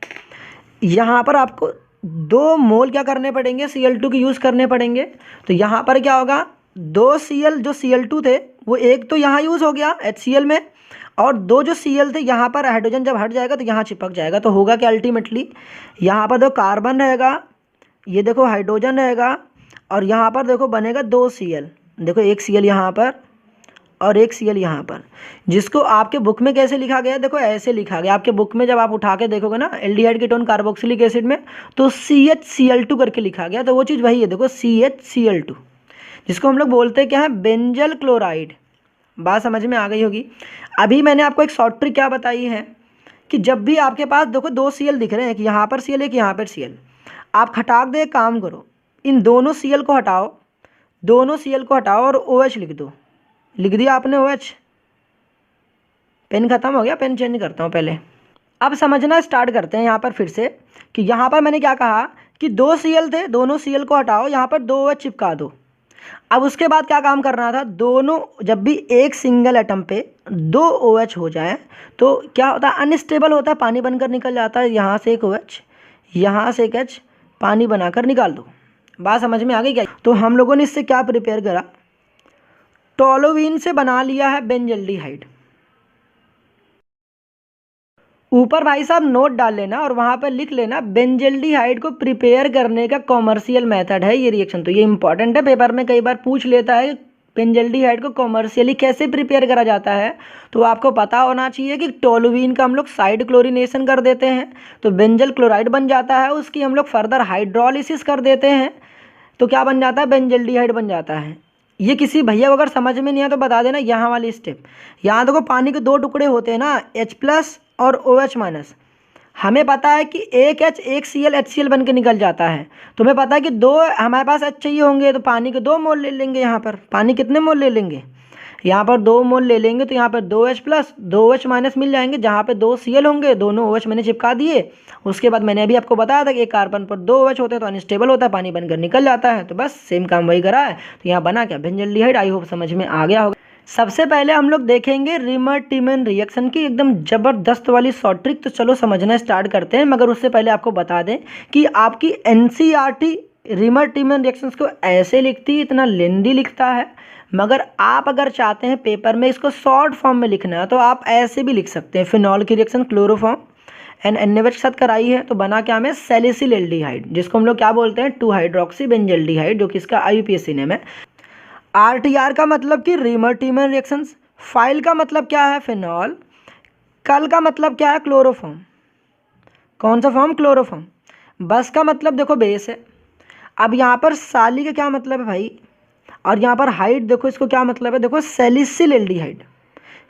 यहाँ पर आपको 2 मोल क्या करने पड़ेंगे, Cl2 के यूज़ करने पड़ेंगे। तो यहाँ पर क्या होगा, 2 Cl जो Cl2 थे वो एक तो यहाँ यूज़ हो गया HCl में, और 2 जो Cl थे यहाँ पर हाइड्रोजन जब हट जाएगा तो यहाँ चिपक जाएगा। तो होगा क्या अल्टीमेटली, यहाँ पर 2 कार्बन रहेगा, ये देखो हाइड्रोजन रहेगा, और यहाँ पर देखो बनेगा 2 Cl। देखो एक Cl यहाँ पर और एक Cl यहाँ पर, जिसको आपके बुक में कैसे लिखा गया, देखो ऐसे लिखा गया आपके बुक में। जब आप उठा के देखोगे ना एल्डिहाइड कीटोन कार्बोक्सिलिक एसिड में, तो CHCl2 करके लिखा गया। तो वो चीज़ वही है, देखो CHCl2, जिसको हम लोग बोलते हैं क्या है, बेंजल क्लोराइड। बात समझ में आ गई होगी। अभी मैंने आपको एक शॉर्ट ट्रिक क्या बताई है कि जब भी आपके पास देखो 2 Cl दिख रहे हैं, कि यहाँ पर Cl एक यहाँ पर Cl, आप खटाक दे, काम करो, इन दोनों Cl को हटाओ, दोनों Cl को हटाओ और OH लिख दो। लिख दिया आपने OH, पेन ख़त्म हो गया, पेन चेंज करता हूँ पहले। अब समझना स्टार्ट करते हैं यहाँ पर फिर से, कि यहाँ पर मैंने क्या कहा कि 2 Cl थे, दोनों Cl को हटाओ, यहाँ पर 2 OH चिपका दो। अब उसके बाद क्या काम करना था, दोनों जब भी एक सिंगल एटम पे 2 OH हो जाए तो क्या होता है, अनस्टेबल होता है, पानी बनकर निकल जाता है। यहाँ से एक OH, यहाँ से एक H, पानी बनाकर निकाल दो। बात समझ में आ गई क्या। तो हम लोगों ने इससे क्या प्रिपेयर करा, टोलुवीन से बना लिया है बेंजल्डिहाइड। ऊपर भाई साहब नोट डाल लेना और वहाँ पर लिख लेना, बेंजल्डिहाइड को प्रिपेयर करने का कॉमर्शियल मेथड है ये रिएक्शन। तो ये इंपॉर्टेंट है, पेपर में कई बार पूछ लेता है बेंजल्डिहाइड को कॉमर्शियली कैसे प्रिपेयर करा जाता है। तो आपको पता होना चाहिए कि टोलुवीन का हम लोग साइड क्लोरीनेशन कर देते हैं तो बेंजल क्लोराइड बन जाता है, उसकी हम लोग फर्दर हाइड्रोलिसिस कर देते हैं तो क्या बन जाता है, बेंजल्डिहाइड बन जाता है। ये किसी भैया को अगर समझ में नहीं आया तो बता देना, यहाँ वाली स्टेप। यहाँ देखो पानी के 2 टुकड़े होते हैं ना, H+ और OH-। हमें पता है कि एक H एक Cl HCl बन के निकल जाता है। तुम्हें पता है कि 2 हमारे पास H चाहिए होंगे तो पानी के 2 मोल ले लेंगे। यहाँ पर पानी कितने मोल ले लेंगे, यहाँ पर 2 मोल ले लेंगे, तो यहाँ पर 2H+ 2OH- मिल जाएंगे। जहाँ पे 2 Cl होंगे, दोनों OH मैंने चिपका दिए। उसके बाद मैंने अभी आपको बताया था कि एक कार्बन पर 2 OH होते हैं तो अनस्टेबल होता है, पानी बनकर निकल जाता है। तो बस सेम काम वही करा है। तो यहाँ बना क्या, बेंजल्डिहाइड। आई होप समझ में आ गया होगा। सबसे पहले हम लोग देखेंगे रिमर-टिमन रिएक्शन की एकदम ज़बरदस्त वाली शॉर्ट ट्रिक। तो चलो समझना स्टार्ट करते हैं, मगर उससे पहले आपको बता दें कि आपकी NCERT रिमर-टिमन रिएक्शंस को ऐसे लिखती है, इतना लेंदी लिखता है। मगर आप अगर चाहते हैं पेपर में इसको शॉर्ट फॉर्म में लिखना है तो आप ऐसे भी लिख सकते हैं। फिनॉल की रिएक्शन क्लोरोफॉर्म एंड NaOH के साथ कराई है तो बना क्या हमें, सैलिसिल एल्डिहाइड, जिसको हम लोग क्या बोलते हैं, 2 हाइड्रोक्सी बेंजल्डिहाइड, जो कि इसका IUPAC नेम है। RTR का मतलब कि रिमर-टिमन रिएक्शंस, फाइल का मतलब क्या है, फिनॉल, कल का मतलब क्या है, क्लोरोफॉर्म। कौन सा फॉर्म? क्लोरोफॉर्म। बस का मतलब देखो बेस है। अब यहाँ पर साली का क्या मतलब है भाई, और यहाँ पर हाइड देखो इसको क्या मतलब है, देखो सैलिसिल एल्डिहाइड,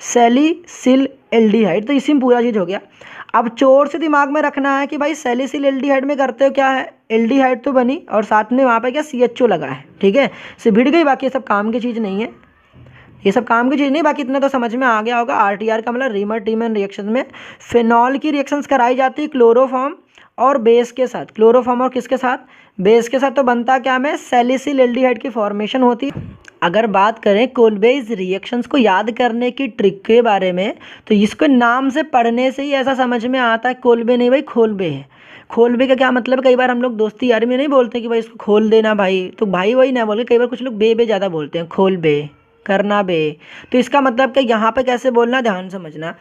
सैलिसिल एल्डिहाइड, तो इसी में पूरा चीज़ हो गया। अब चोर से दिमाग में रखना है कि भाई सैलिसिल एल्डिहाइड में करते हो क्या है, एल्डिहाइड तो बनी और साथ में वहाँ पे क्या CHO लगा है, ठीक है, से भिड़ गई। बाकी ये सब काम की चीज़ नहीं है, ये सब काम की चीज़ नहीं। बाकी इतना तो समझ में आ गया होगा। RTR का मतलब रीमर टीमन रिएक्शन में फिनॉल की रिएक्शंस कराई जाती है क्लोरोफॉर्म और बेस के साथ। क्लोरोफॉर्म और किसके साथ? बेस के साथ। तो बनता क्या में सैलिसिल एल्डिहाइड की फॉर्मेशन होती है। अगर बात करें कोलबेज रिएक्शंस को याद करने की ट्रिक के बारे में, तो इसको नाम से पढ़ने से ही ऐसा समझ में आता है कोलबे नहीं भाई खोलबे है। खोलबे का क्या मतलब है? कई बार हम लोग दोस्ती यारी में नहीं बोलते कि भाई इसको खोल देना भाई, तो भाई वही ना बोल के कई बार कुछ लोग बे ज़्यादा बोलते हैं, खोल बे, करना बे। तो इसका मतलब कि यहाँ पे कैसे बोलना, ध्यान समझना।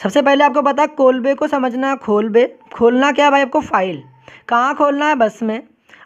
सबसे पहले आपको पता है कोलबे को समझना, खोलबे खोलना क्या भाई आपको? फाइल। कहाँ खोलना है? बस में।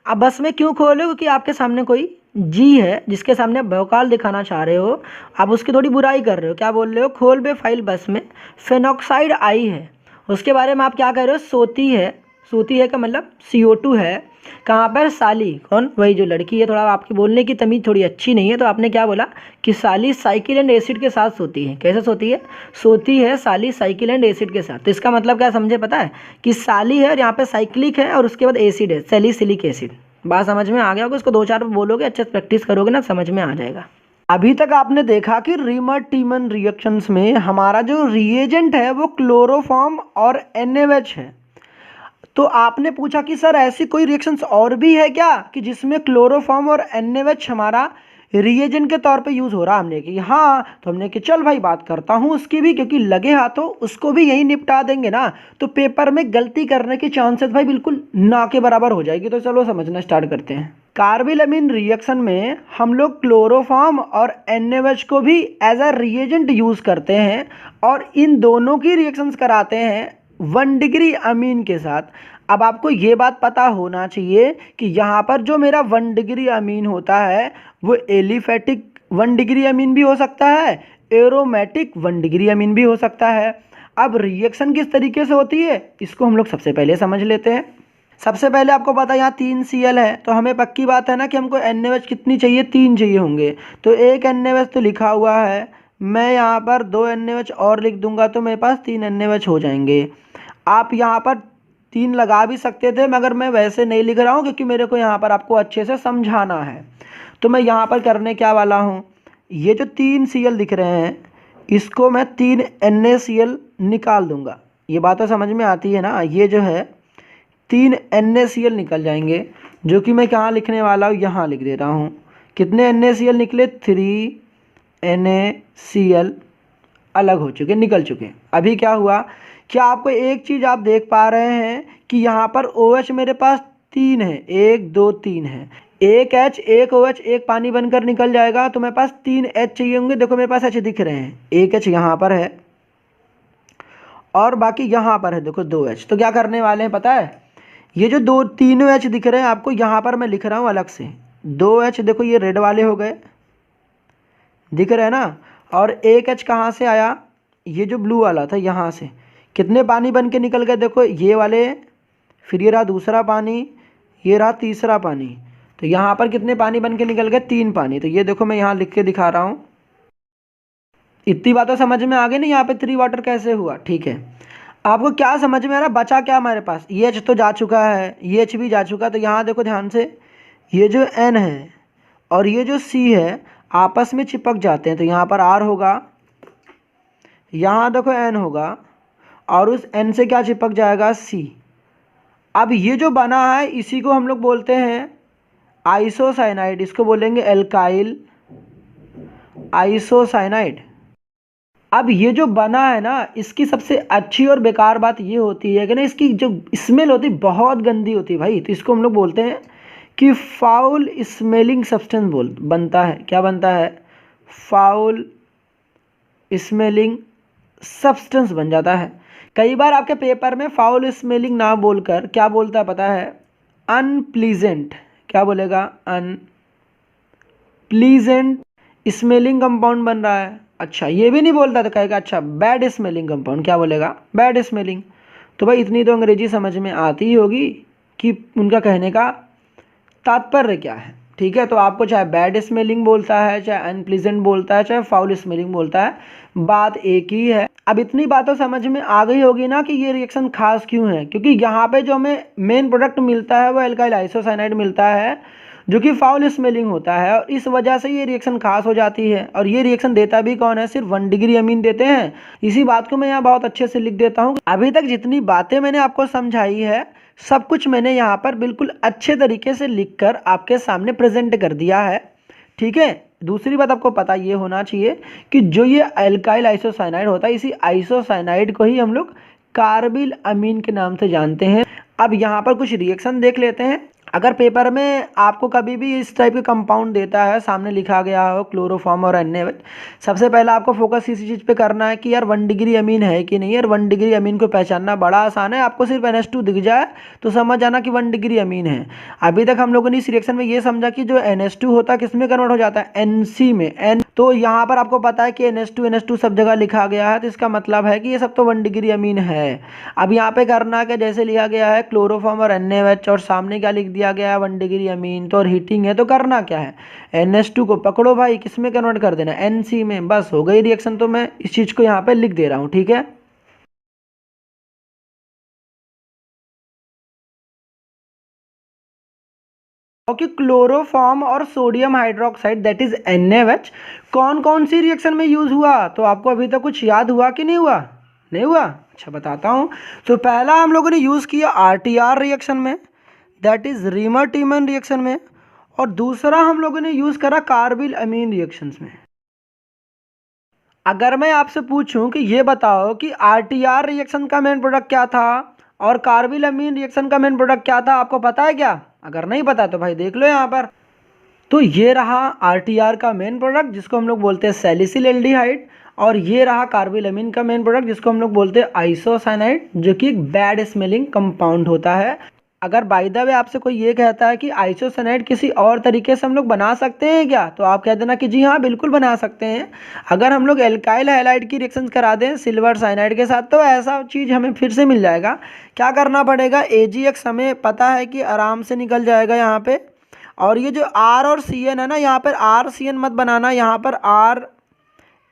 अब बस में क्यों खोलो? क्योंकि आपके सामने कोई जी है जिसके सामने आप भौकाल दिखाना चाह रहे हो, आप उसकी थोड़ी बुराई कर रहे हो। क्या बोल रहे हो? खोलबे फाइल बस में फेनॉक्साइड आई है, उसके बारे में आप क्या कह रहे हो? सोती है। सोती है का मतलब CO2 है। कहाँ पर? साली। कौन? वही जो लड़की है। थोड़ा आपकी बोलने की तमीज़ थोड़ी अच्छी नहीं है, तो आपने क्या बोला कि साली साइकिल एंड एसिड के साथ सोती है। कैसे सोती है? सोती है साली साइकिल एंड एसिड के साथ। तो इसका मतलब क्या समझे? पता है कि साली है और यहाँ पे साइक्लिक है और उसके बाद एसिड है, सैलिसिलिक एसिड। बात समझ में आ गया होगा। इसको 2-4 बोलोगे, अच्छे से प्रैक्टिस करोगे ना, समझ में आ जाएगा। अभी तक आपने देखा कि रीमर टीमन रिएक्शंस में हमारा जो रिएजेंट है वो क्लोरोफॉर्म और NaOH है। तो आपने पूछा कि सर ऐसी कोई रिएक्शंस और भी है क्या कि जिसमें क्लोरोफॉर्म और NaOH हमारा रिएजेंट के तौर पे यूज़ हो रहा? हमने कि हाँ, तो हमने कि चल भाई बात करता हूँ उसकी भी, क्योंकि लगे हाथों उसको भी यही निपटा देंगे ना, तो पेपर में गलती करने की चांसेस भाई बिल्कुल ना के बराबर हो जाएगी। तो चलो समझना स्टार्ट करते हैं। कार्बिलमिन रिएक्शन में हम लोग क्लोरोफॉर्म और NaOH को भी एज अ रिएजेंट यूज़ करते हैं और इन दोनों की रिएक्शंस कराते हैं 1 डिग्री अमीन के साथ। अब आपको ये बात पता होना चाहिए कि यहाँ पर जो मेरा 1 डिग्री अमीन होता है वो एलिफेटिक 1 डिग्री अमीन भी हो सकता है, एरोमेटिक 1 डिग्री अमीन भी हो सकता है। अब रिएक्शन किस तरीके से होती है इसको हम लोग सबसे पहले समझ लेते हैं। सबसे पहले आपको पता है यहाँ 3 Cl है, तो हमें पक्की बात है ना कि हमको NaOH कितनी चाहिए? 3 चाहिए होंगे। तो एक NaOH तो लिखा हुआ है, मैं यहाँ पर 2 NaOH और लिख दूंगा तो मेरे पास 3 NaOH हो जाएंगे। आप यहाँ पर 3 लगा भी सकते थे, मगर मैं वैसे नहीं लिख रहा हूँ क्योंकि मेरे को यहाँ पर आपको अच्छे से समझाना है। तो मैं यहाँ पर करने क्या वाला हूँ, ये जो 3 Cl दिख रहे हैं इसको मैं 3 NaCl निकाल दूंगा। ये बात तो समझ में आती है ना? ये जो है 3 NaCl निकल जाएंगे, जो कि मैं कहाँ लिखने वाला हूँ, यहाँ लिख दे रहा हूँ। कितने NaCl निकले? 3 NaCl अलग हो चुके, निकल चुके। अभी क्या हुआ, क्या आपको एक चीज़ आप देख पा रहे हैं कि यहाँ पर OH मेरे पास 3 है, 1 2 3 है, एक H एक OH एक पानी बनकर निकल जाएगा, तो मेरे पास 3 H चाहिए होंगे। देखो मेरे पास H दिख रहे हैं, एक H यहाँ पर है और बाकी यहाँ पर है देखो 2 H। तो क्या करने वाले हैं पता है, ये जो 3 H दिख रहे हैं आपको, यहाँ पर मैं लिख रहा हूँ अलग से 2 H। देखो ये रेड वाले हो गए, दिख रहे हैं ना, और एक H कहाँ से आया, ये जो ब्लू वाला था यहाँ से। कितने पानी बन के निकल गए? देखो ये वाले, फिर ये रहा दूसरा पानी, ये रहा तीसरा पानी। तो यहाँ पर कितने पानी बन के निकल गए? 3 पानी। तो ये देखो मैं यहाँ लिख के दिखा रहा हूँ। इतनी बातें समझ में आ गई ना यहाँ पे 3 वाटर कैसे हुआ? ठीक है, आपको क्या समझ में आ रहा? बचा क्या हमारे पास? ये H तो जा चुका है, ये H भी जा चुका। तो यहाँ देखो ध्यान से, ये जो N है और ये जो C है आपस में चिपक जाते हैं, तो यहाँ पर R होगा, यहाँ देखो N होगा और उस N से क्या चिपक जाएगा? C। अब ये जो बना है इसी को हम लोग बोलते हैं आइसोसाइनाइड, इसको बोलेंगे एल्काइल आइसोसाइनाइड। अब ये जो बना है ना, इसकी सबसे अच्छी और बेकार बात ये होती है कि ना इसकी जो स्मेल होती है बहुत गंदी होती है भाई। तो इसको हम लोग बोलते हैं कि फाउल स्मेलिंग सब्सटेंस बनता है। क्या बनता है? फाउल स्मेलिंग सब्सटेंस बन जाता है। कई बार आपके पेपर में फाउल स्मेलिंग ना बोलकर क्या बोलता है पता है? अनप्लीजेंट। क्या बोलेगा? अनप्लीजेंट स्मेलिंग कंपाउंड बन रहा है। अच्छा ये भी नहीं बोलता तो कहेगा अच्छा बैड स्मेलिंग कंपाउंड। क्या बोलेगा? Bad smelling. तो भाई इतनी तो अंग्रेजी समझ में आती ही होगी कि उनका कहने का तात्पर्य क्या है। ठीक है, तो आपको चाहे बैड स्मेलिंग बोलता है, चाहे अनप्लीजेंट बोलता है, चाहे फाउल स्मेलिंग बोलता है, बात एक ही है। अब इतनी बातों समझ में आ गई होगी ना कि ये रिएक्शन खास क्यों है, क्योंकि यहाँ पे जो हमें मेन प्रोडक्ट मिलता है वो एल्काइल आइसोसाइनाइड मिलता है जो कि फाउल स्मेलिंग होता है, और इस वजह से ये रिएक्शन खास हो जाती है। और ये रिएक्शन देता भी कौन है, सिर्फ 1 डिग्री अमीन देते हैं। इसी बात को मैं यहाँ बहुत अच्छे से लिख देता हूँ। अभी तक जितनी बातें मैंने आपको समझाई है सब कुछ मैंने यहाँ पर बिल्कुल अच्छे तरीके से लिखकर आपके सामने प्रेजेंट कर दिया है। ठीक है, दूसरी बात आपको पता ये होना चाहिए कि जो ये एल्काइल आइसोसाइनाइड होता है, इसी आइसोसाइनाइड को ही हम लोग कार्बिल अमीन के नाम से जानते हैं। अब यहाँ पर कुछ रिएक्शन देख लेते हैं। अगर पेपर में आपको कभी भी इस टाइप के कंपाउंड देता है, सामने लिखा गया हो क्लोरोफॉर्म और NaOH, सबसे पहले आपको फोकस इसी चीज़ पे करना है कि यार 1 डिग्री अमीन है कि नहीं। यार 1 डिग्री अमीन को पहचानना बड़ा आसान है, आपको सिर्फ NH2 दिख जाए तो समझ जाना कि 1 डिग्री अमीन है। अभी तक हम लोगों ने इस रिएक्शन में ये समझा कि जो NH2 होता है किस में कन्वर्ट हो जाता है, NC में। N तो यहाँ पर आपको पता है कि NH2 सब जगह लिखा गया है, तो इसका मतलब है कि ये सब तो 1 डिग्री अमीन है। अब यहाँ पे करना क्या, जैसे लिखा गया है क्लोरोफॉर्म और NaOH और सामने क्या लिख दिया गया है 1 डिग्री अमीन, तो और हीटिंग है तो करना क्या है, NH2 को पकड़ो भाई, किस में कन्वर्ट कर देना, NC में। बस हो गई रिएक्शन। तो मैं इस चीज़ को यहाँ पे लिख दे रहा हूँ। ठीक है, ओके, क्लोरोफॉर्म और sodium hydroxide that is NaOH कौन कौन सी रिएक्शन में यूज हुआ, तो आपको अभी तक कुछ याद हुआ कि नहीं हुआ, नहीं हुआ? अच्छा बताता हूँ। तो पहला हम लोगों ने यूज़ किया RTR रिएक्शन में, दैट इज रीमर टीमन रिएक्शन में, और दूसरा हम लोगों ने यूज़ करा कार्बिल अमीन रिएक्शंस में। अगर मैं आपसे पूछूं कि ये बताओ कि RTR रिएक्शन का मेन प्रोडक्ट क्या था और कार्बिल अमीन रिएक्शन का मेन प्रोडक्ट क्या था, आपको पता है क्या? अगर नहीं पता तो भाई देख लो यहाँ पर। तो ये रहा RTR का मेन प्रोडक्ट जिसको हम लोग बोलते हैं सैलिसिल एल्डिहाइड, और ये रहा कार्बिल अमीन का मेन प्रोडक्ट जिसको हम लोग बोलते हैं आइसोसाइनाइड, जो कि एक बैड स्मेलिंग कंपाउंड होता है। अगर बाय द वे आपसे कोई ये कहता है कि आइसोसाइनाइड किसी और तरीके से हम लोग बना सकते हैं क्या, तो आप कह देना कि जी हाँ बिल्कुल बना सकते हैं। अगर हम लोग एल्काइल हैलाइड की रिएक्शंस करा दें सिल्वर साइनाइड के साथ तो ऐसा चीज़ हमें फिर से मिल जाएगा। क्या करना पड़ेगा, AgX हमें पता है कि आराम से निकल जाएगा यहाँ पे, और ये जो R और CN है ना, यहाँ पर RCN मत बनाना, यहाँ पर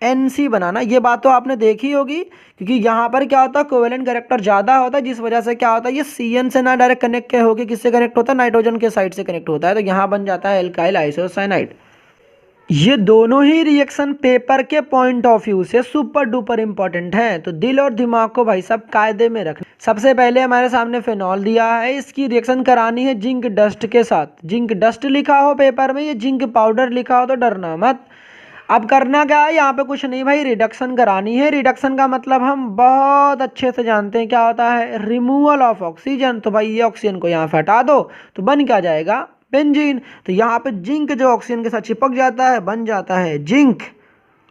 RNC बनाना। ये बात तो आपने देखी होगी, क्योंकि यहाँ पर क्या होता है कोवेलेंट कैरेक्टर ज़्यादा होता है, जिस वजह से क्या होता है ये CN से ना डायरेक्ट कनेक्ट होकर किससे कनेक्ट होता है, नाइट्रोजन के साइड से कनेक्ट होता है, तो यहाँ बन जाता है एल्काइल आइसोसाइनाइड। ये दोनों ही रिएक्शन पेपर के पॉइंट ऑफ व्यू से सुपर डुपर इंपॉर्टेंट है, तो दिल और दिमाग को भाई सब कायदे में रखना। सबसे पहले हमारे सामने फेनॉल दिया है, इसकी रिएक्शन करानी है जिंक डस्ट के साथ। जिंक डस्ट लिखा हो पेपर में, ये जिंक पाउडर लिखा हो तो डरना मत। अब करना क्या है, यहाँ पे कुछ नहीं भाई, रिडक्शन करानी है। रिडक्शन का मतलब हम बहुत अच्छे से जानते हैं क्या होता है, रिमूवल ऑफ ऑक्सीजन। तो भाई ये ऑक्सीजन को यहाँ पे हटा दो तो बन क्या जाएगा, बेंजीन। तो यहाँ पे जिंक जो ऑक्सीजन के साथ चिपक जाता है बन जाता है जिंक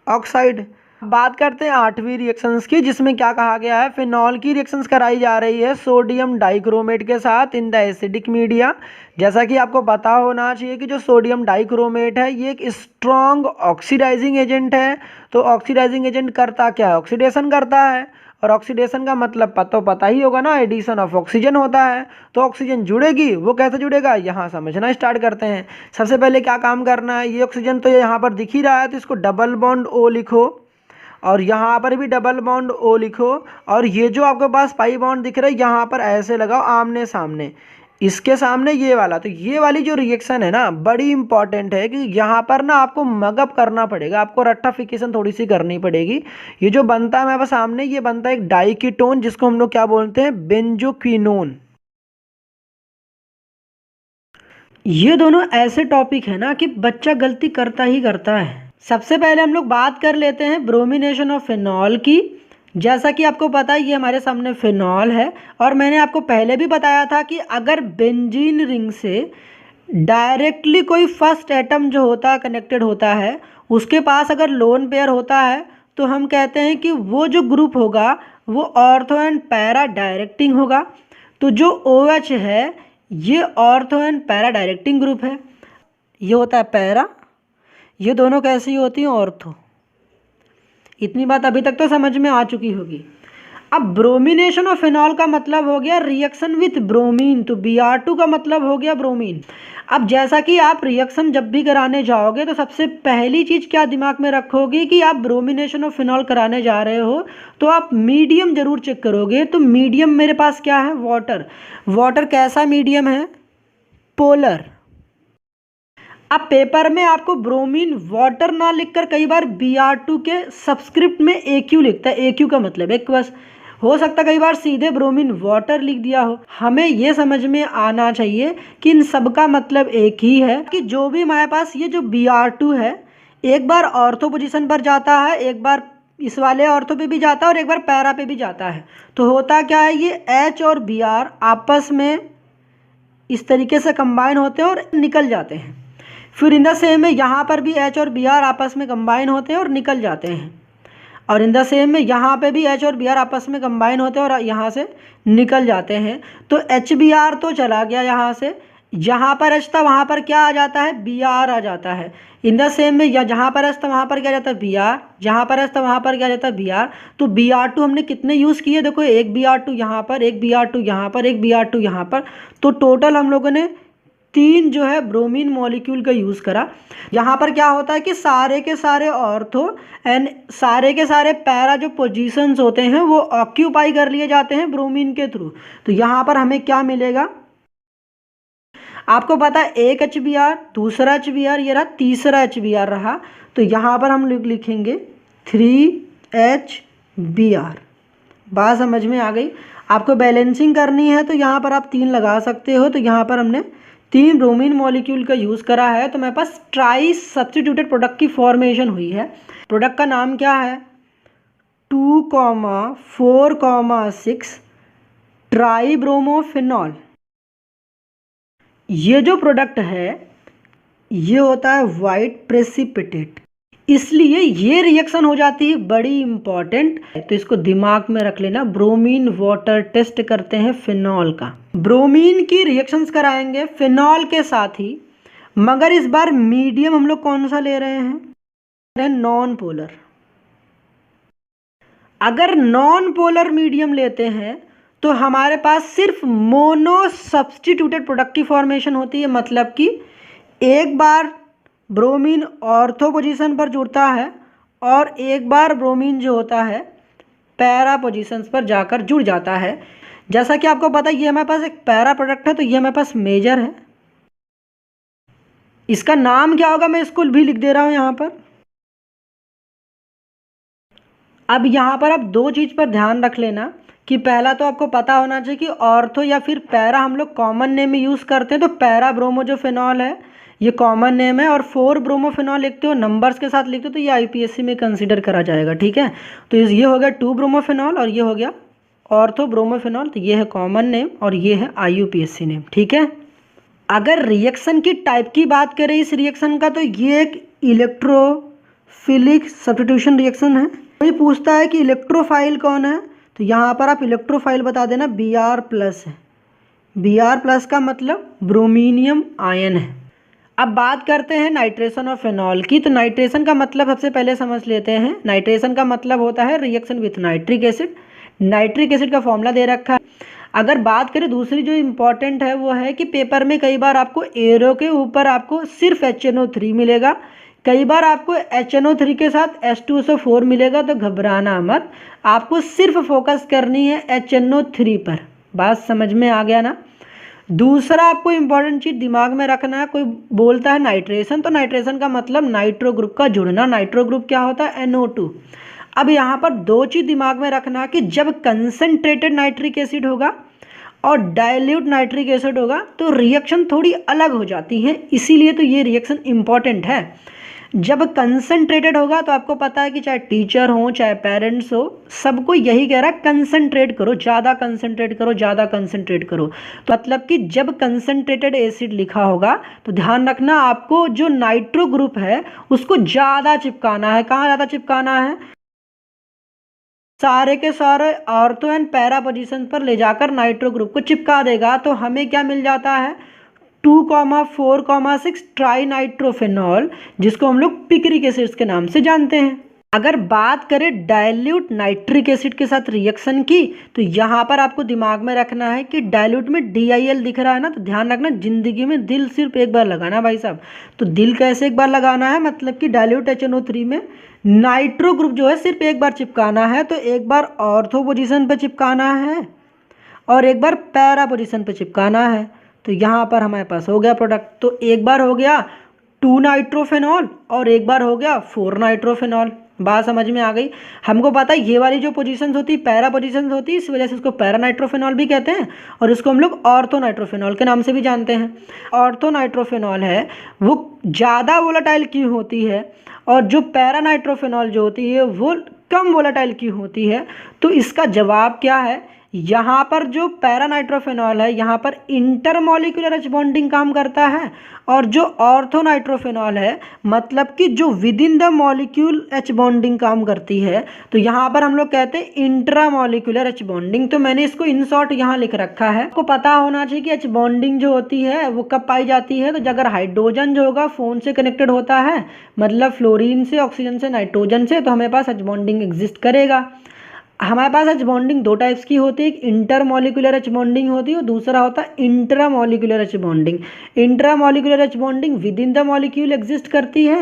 ऑक्साइड। बात करते हैं 8वीं रिएक्शंस की, जिसमें क्या कहा गया है, फिनॉल की रिएक्शंस कराई जा रही है सोडियम डाइक्रोमेट के साथ इन द एसिडिक मीडिया। जैसा कि आपको पता होना चाहिए कि जो सोडियम डाइक्रोमेट है ये एक स्ट्रॉन्ग ऑक्सीडाइजिंग एजेंट है। तो ऑक्सीडाइजिंग एजेंट करता क्या है, ऑक्सीडेशन करता है, और ऑक्सीडेशन का मतलब पता ही होगा ना, एडिशन ऑफ ऑक्सीजन होता है। तो ऑक्सीजन जुड़ेगी, वो कैसे जुड़ेगा यहाँ समझना स्टार्ट करते हैं। सबसे पहले क्या काम करना है, ये ऑक्सीजन तो यहाँ पर दिख ही रहा है, तो इसको डबल बॉन्ड O लिखो, और यहाँ पर भी डबल बॉन्ड O लिखो, और ये जो आपके पास पाई बॉन्ड दिख रहा है यहाँ पर ऐसे लगाओ आमने सामने, इसके सामने ये वाला। तो ये वाली जो रिएक्शन है ना बड़ी इंपॉर्टेंट है, कि यहाँ पर ना आपको मगअप करना पड़ेगा, आपको रट्टाफिकेशन थोड़ी सी करनी पड़ेगी। ये जो बनता है हमारे पास सामने, ये बनता है एक डाइकीटोन जिसको हम लोग क्या बोलते हैं, बेंजोक्विनोन। ये दोनों ऐसे टॉपिक है ना कि बच्चा गलती करता ही करता है। सबसे पहले हम लोग बात कर लेते हैं ब्रोमिनेशन ऑफ फिनॉल की। जैसा कि आपको पता है ये हमारे सामने फिनॉल है, और मैंने आपको पहले भी बताया था कि अगर बेंजीन रिंग से डायरेक्टली कोई फर्स्ट एटम जो होता है कनेक्टेड होता है, उसके पास अगर लोन पेयर होता है तो हम कहते हैं कि वो जो ग्रुप होगा वो ऑर्थो एंड पैरा डायरेक्टिंग होगा। तो जो OH है ये ortho and para directing group है, ये होता है पैरा, ये दोनों कैसी होती हैं, ऑर्थो। इतनी बात अभी तक तो समझ में आ चुकी होगी। अब ब्रोमिनेशन ऑफ फिनॉल का मतलब हो गया रिएक्शन विथ ब्रोमीन, तो Br2 का मतलब हो गया ब्रोमीन। अब जैसा कि आप रिएक्शन जब भी कराने जाओगे तो सबसे पहली चीज़ क्या दिमाग में रखोगे कि आप ब्रोमिनेशन ऑफ फिनॉल कराने जा रहे हो तो आप मीडियम जरूर चेक करोगे। तो मीडियम मेरे पास क्या है, वाटर। वाटर कैसा मीडियम है, पोलर। अब पेपर में आपको ब्रोमीन वाटर ना लिखकर कई बार Br2 के सबस्क्रिप्ट में AQ लिखता है। AQ का मतलब एक्वस, हो सकता है कई बार सीधे ब्रोमीन वाटर लिख दिया हो। हमें ये समझ में आना चाहिए कि इन सब का मतलब एक ही है कि जो भी हमारे पास ये जो Br2 है एक बार ऑर्थो पोजीशन पर जाता है, एक बार इस वाले ऑर्थो पे भी जाता है और एक बार पैरा पे भी जाता है। तो होता क्या है, ये H और Br आपस में इस तरीके से कंबाइन होते हैं और निकल जाते हैं। फिर इन द सेम में यहाँ पर भी H और Br आपस में कंबाइन होते हैं और निकल जाते हैं। और इन द सेम में यहाँ पे भी H और Br आपस में कंबाइन होते हैं और यहाँ से निकल जाते हैं। तो HBr तो चला गया यहाँ से, जहाँ पर H था वहाँ पर क्या आ जाता है, Br आ जाता है। इन द सेम में या जहाँ पर H था वहाँ पर क्या जाता है, Br, जहाँ पर H था वहाँ पर क्या जाता है, Br। तो Br2 हमने कितने यूज़ किए, देखो एक Br2 यहाँ पर, एक Br2 यहाँ पर, एक Br2 यहाँ पर, तो टोटल हम लोगों ने 3 जो है ब्रोमीन मॉलिक्यूल का यूज़ करा। यहाँ पर क्या होता है कि सारे के सारे ऑर्थो एंड सारे के सारे पैरा जो पोजीशंस होते हैं वो ऑक्यूपाई कर लिए जाते हैं ब्रोमीन के थ्रू। तो यहाँ पर हमें क्या मिलेगा, आपको पता है एक HBr, दूसरा HBr, ये रहा तीसरा HBr रहा। तो यहाँ पर हम लिखेंगे 3HBr। बात समझ में आ गई। आपको बैलेंसिंग करनी है तो यहाँ पर आप 3 लगा सकते हो। तो यहाँ पर हमने 3 ब्रोमीन मॉलिक्यूल का यूज़ करा है। तो मेरे पास ट्राई सब्स्टिट्यूटेड प्रोडक्ट की फॉर्मेशन हुई है। प्रोडक्ट का नाम क्या है, 2,4,6 ट्राईब्रोमोफिनॉल। ये जो प्रोडक्ट है ये होता है वाइट प्रेसिपिटेट, इसलिए ये रिएक्शन हो जाती है बड़ी इंपॉर्टेंट। तो इसको दिमाग में रख लेना, ब्रोमीन वाटर टेस्ट करते हैं फिनॉल का। ब्रोमीन की रिएक्शंस कराएंगे फिनॉल के साथ ही, मगर इस बार मीडियम हम लोग कौन सा ले रहे हैं, नॉन पोलर। अगर नॉन पोलर मीडियम लेते हैं तो हमारे पास सिर्फ मोनो सब्स्टिट्यूटेड प्रोडक्ट की फॉर्मेशन होती है। मतलब कि एक बार ब्रोमीन ऑर्थो पोजीशन पर जुड़ता है और एक बार ब्रोमीन जो होता है पैरा पोजीशंस पर जाकर जुड़ जाता है। जैसा कि आपको पता है ये हमारे पास एक पैरा प्रोडक्ट है, तो ये हमारे पास मेजर है। इसका नाम क्या होगा मैं इसको भी लिख दे रहा हूँ यहाँ पर। अब यहाँ पर आप 2 चीज़ पर ध्यान रख लेना कि पहला तो आपको पता होना चाहिए कि ऑर्थो या फिर पैरा हम लोग कॉमन नेम में यूज़ करते हैं। तो पैरा ब्रोमो जो फिनॉल है ये कॉमन नेम है, और 4 ब्रोमोफिनॉल लिखते हो नंबर्स के साथ लिखते हो तो ये IPSC में कंसीडर करा जाएगा। ठीक है, तो ये हो गया 2 ब्रोमोफिनॉल और ये हो गया ऑर्थो ब्रोमोफिनॉल। तो ये है कॉमन नेम और ये है IUPAC नेम। ठीक है, अगर रिएक्शन की टाइप की बात करें इस रिएक्शन का, तो ये एक इलेक्ट्रोफिलिक सब्स्टिट्यूशन रिएक्शन है। कोई पूछता है कि इलेक्ट्रोफाइल कौन है, तो यहाँ पर आप इलेक्ट्रोफाइल बता देना Br+ है। Br+ का मतलब ब्रोमीनियम आयन है। अब बात करते हैं नाइट्रेशन और फिनॉल की। तो नाइट्रेशन का मतलब सबसे पहले समझ लेते हैं। नाइट्रेशन का मतलब होता है reaction with nitric acid. Nitric acid का फॉर्मूला दे रखा है। अगर बात करें दूसरी जो इम्पॉर्टेंट है वो है कि पेपर में कई बार आपको एरो के ऊपर आपको सिर्फ HNO3 मिलेगा, कई बार आपको HNO3 के साथ H2SO4 मिलेगा। तो घबराना मत, आपको सिर्फ फोकस करनी है HNO3 पर। बात समझ में आ गया ना। दूसरा आपको इंपॉर्टेंट चीज़ दिमाग में रखना है, कोई बोलता है नाइट्रेशन, तो नाइट्रेशन का मतलब नाइट्रो ग्रुप का जुड़ना। नाइट्रो ग्रुप क्या होता है, NO2। अब यहाँ पर 2 चीज़ दिमाग में रखना कि जब कंसनट्रेटेड नाइट्रिक एसिड होगा और डाइल्यूट नाइट्रिक एसिड होगा तो रिएक्शन थोड़ी अलग हो जाती है, इसीलिए तो ये रिएक्शन इंपॉर्टेंट है। जब कंसनट्रेटेड होगा तो आपको पता है कि चाहे टीचर हो चाहे पेरेंट्स हो, सबको यही कह रहा है कंसनट्रेट करो, ज़्यादा कंसनट्रेट करो, ज़्यादा कंसनट्रेट करो। तो मतलब कि जब कंसनट्रेटेड एसिड लिखा होगा तो ध्यान रखना आपको जो नाइट्रो ग्रुप है उसको ज़्यादा चिपकाना है। कहाँ ज़्यादा चिपकाना है, सारे के सारे ऑर्थो एंड पैरा पोजीशन पर ले जाकर नाइट्रो ग्रुप को चिपका देगा। तो हमें क्या मिल जाता है, 2,4,6 ट्राई नाइट्रोफिनॉल, जिसको हम लोग पिक्रिक एसिड्स के नाम से जानते हैं। अगर बात करें डाइल्यूट नाइट्रिक एसिड के साथ रिएक्शन की, तो यहाँ पर आपको दिमाग में रखना है कि डाइल्यूट में DIL दिख रहा है ना, तो ध्यान रखना जिंदगी में दिल सिर्फ एक बार लगाना भाई साहब। तो दिल कैसे एक बार लगाना है, मतलब कि डाइल्यूट HNO3 में नाइट्रो ग्रुप जो है सिर्फ एक बार चिपकाना है। तो एक बार ऑर्थो पोजिशन पर चिपकाना है और एक बार पैरा पोजिशन पर चिपकाना है। तो यहाँ पर हमारे पास हो गया प्रोडक्ट। तो एक बार हो गया 2 नाइट्रोफेनॉल और एक बार हो गया 4 नाइट्रोफेनॉल। बात समझ में आ गई। हमको पता है ये वाली जो पोजीशंस होती है पैरा पोजीशंस होती है, इस वजह से इसको पैरा नाइट्रोफेनॉल भी कहते हैं और इसको हम लोग ऑर्थो नाइट्रोफेनॉल के नाम से भी जानते हैं। ऑर्थो नाइट्रोफेनॉल है वो ज़्यादा वोलेटाइल क्यों होती है और जो पैरा नाइट्रोफेनॉल जो होती है वो कम वोलेटाइल क्यों होती है। तो इसका जवाब क्या है, यहाँ पर जो पैरा नाइट्रोफेनॉल है यहाँ पर इंटरमॉलिक्यूलर एच बॉन्डिंग काम करता है और जो ऑर्थो नाइट्रोफेनॉल है मतलब कि जो with in the molecule H bonding काम करती है। तो यहाँ पर हम लोग कहते हैं इंट्रामॉलिक्यूलर एच बॉन्डिंग। तो मैंने इसको इन शॉर्ट यहाँ लिख रखा है। आपको पता होना चाहिए कि एच बॉन्डिंग जो होती है वो कब पाई जाती है, तो अगर हाइड्रोजन जो होगा फोन से कनेक्टेड होता है, मतलब फ्लोरीन से, ऑक्सीजन से, नाइट्रोजन से, तो हमारे पास एच बॉन्डिंग एग्जिस्ट करेगा। हमारे पास एच बॉन्डिंग दो टाइप्स की होती है, एक इंटरमॉलिक्यूलर एच बॉन्डिंग होती है और दूसरा होता है intramolecular H bonding. Intramolecular H bonding with in the molecule exist करती है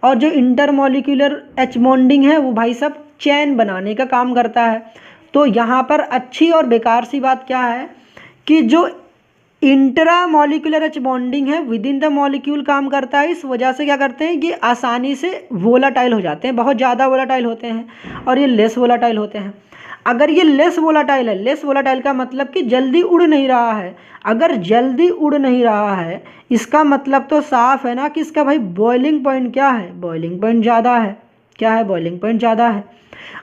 और जो इंटरमॉलिक्यूलर एच बॉन्डिंग है वो भाई साहब चैन बनाने का काम करता है। तो यहाँ पर अच्छी और बेकार सी बात क्या है कि जो इंट्रा मॉलिक्यूलर एच बॉन्डिंग है विद इन द मॉलिक्यूल काम करता है, इस वजह से क्या करते हैं कि आसानी से वोलाटाइल हो जाते हैं, बहुत ज़्यादा वोलाटाइल होते हैं और ये लेस वोलाटाइल होते हैं। अगर ये लेस वोलाटाइल है, लेस वोलाटाइल का मतलब कि जल्दी उड़ नहीं रहा है। अगर जल्दी उड़ नहीं रहा है इसका मतलब तो साफ है ना कि इसका भाई बॉइलिंग पॉइंट क्या है, बॉइलिंग पॉइंट ज़्यादा है। क्या है, बॉइलिंग पॉइंट ज़्यादा है।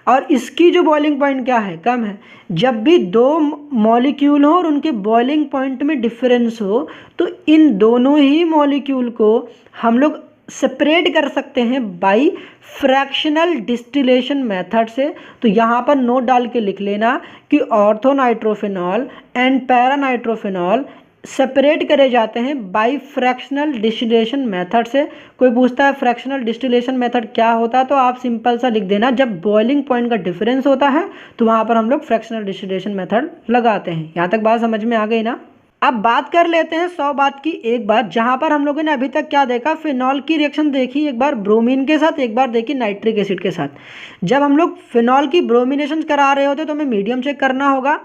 और इसकी जो बॉइलिंग पॉइंट क्या है, कम है। जब भी दो मॉलिक्यूल हो और उनके बॉइलिंग पॉइंट में डिफरेंस हो तो इन दोनों ही मॉलिक्यूल को हम लोग सेपरेट कर सकते हैं बाई फ्रैक्शनल डिस्टिलेशन मेथड से। तो यहाँ पर नोट डाल के लिख लेना कि ऑर्थो नाइट्रोफेनॉल एंड पैरा नाइट्रोफेनॉल सेपरेट करे जाते हैं बाय फ्रैक्शनल डिस्टिलेशन मेथड से। कोई पूछता है फ्रैक्शनल डिस्टिलेशन मेथड क्या होता है, तो आप सिंपल सा लिख देना जब बॉइलिंग पॉइंट का डिफरेंस होता है तो वहाँ पर हम लोग फ्रैक्शनल डिस्टिलेशन मेथड लगाते हैं। यहाँ तक बात समझ में आ गई ना। अब बात कर लेते हैं 100 बात की एक बात, जहाँ पर हम लोगों ने अभी तक क्या देखा, फिनॉल की रिएक्शन देखी एक बार ब्रोमीन के साथ, एक बार देखी नाइट्रिक एसिड के साथ। जब हम लोग फिनॉल की ब्रोमिनेशन करा रहे होते तो हमें मीडियम चेक करना होगा।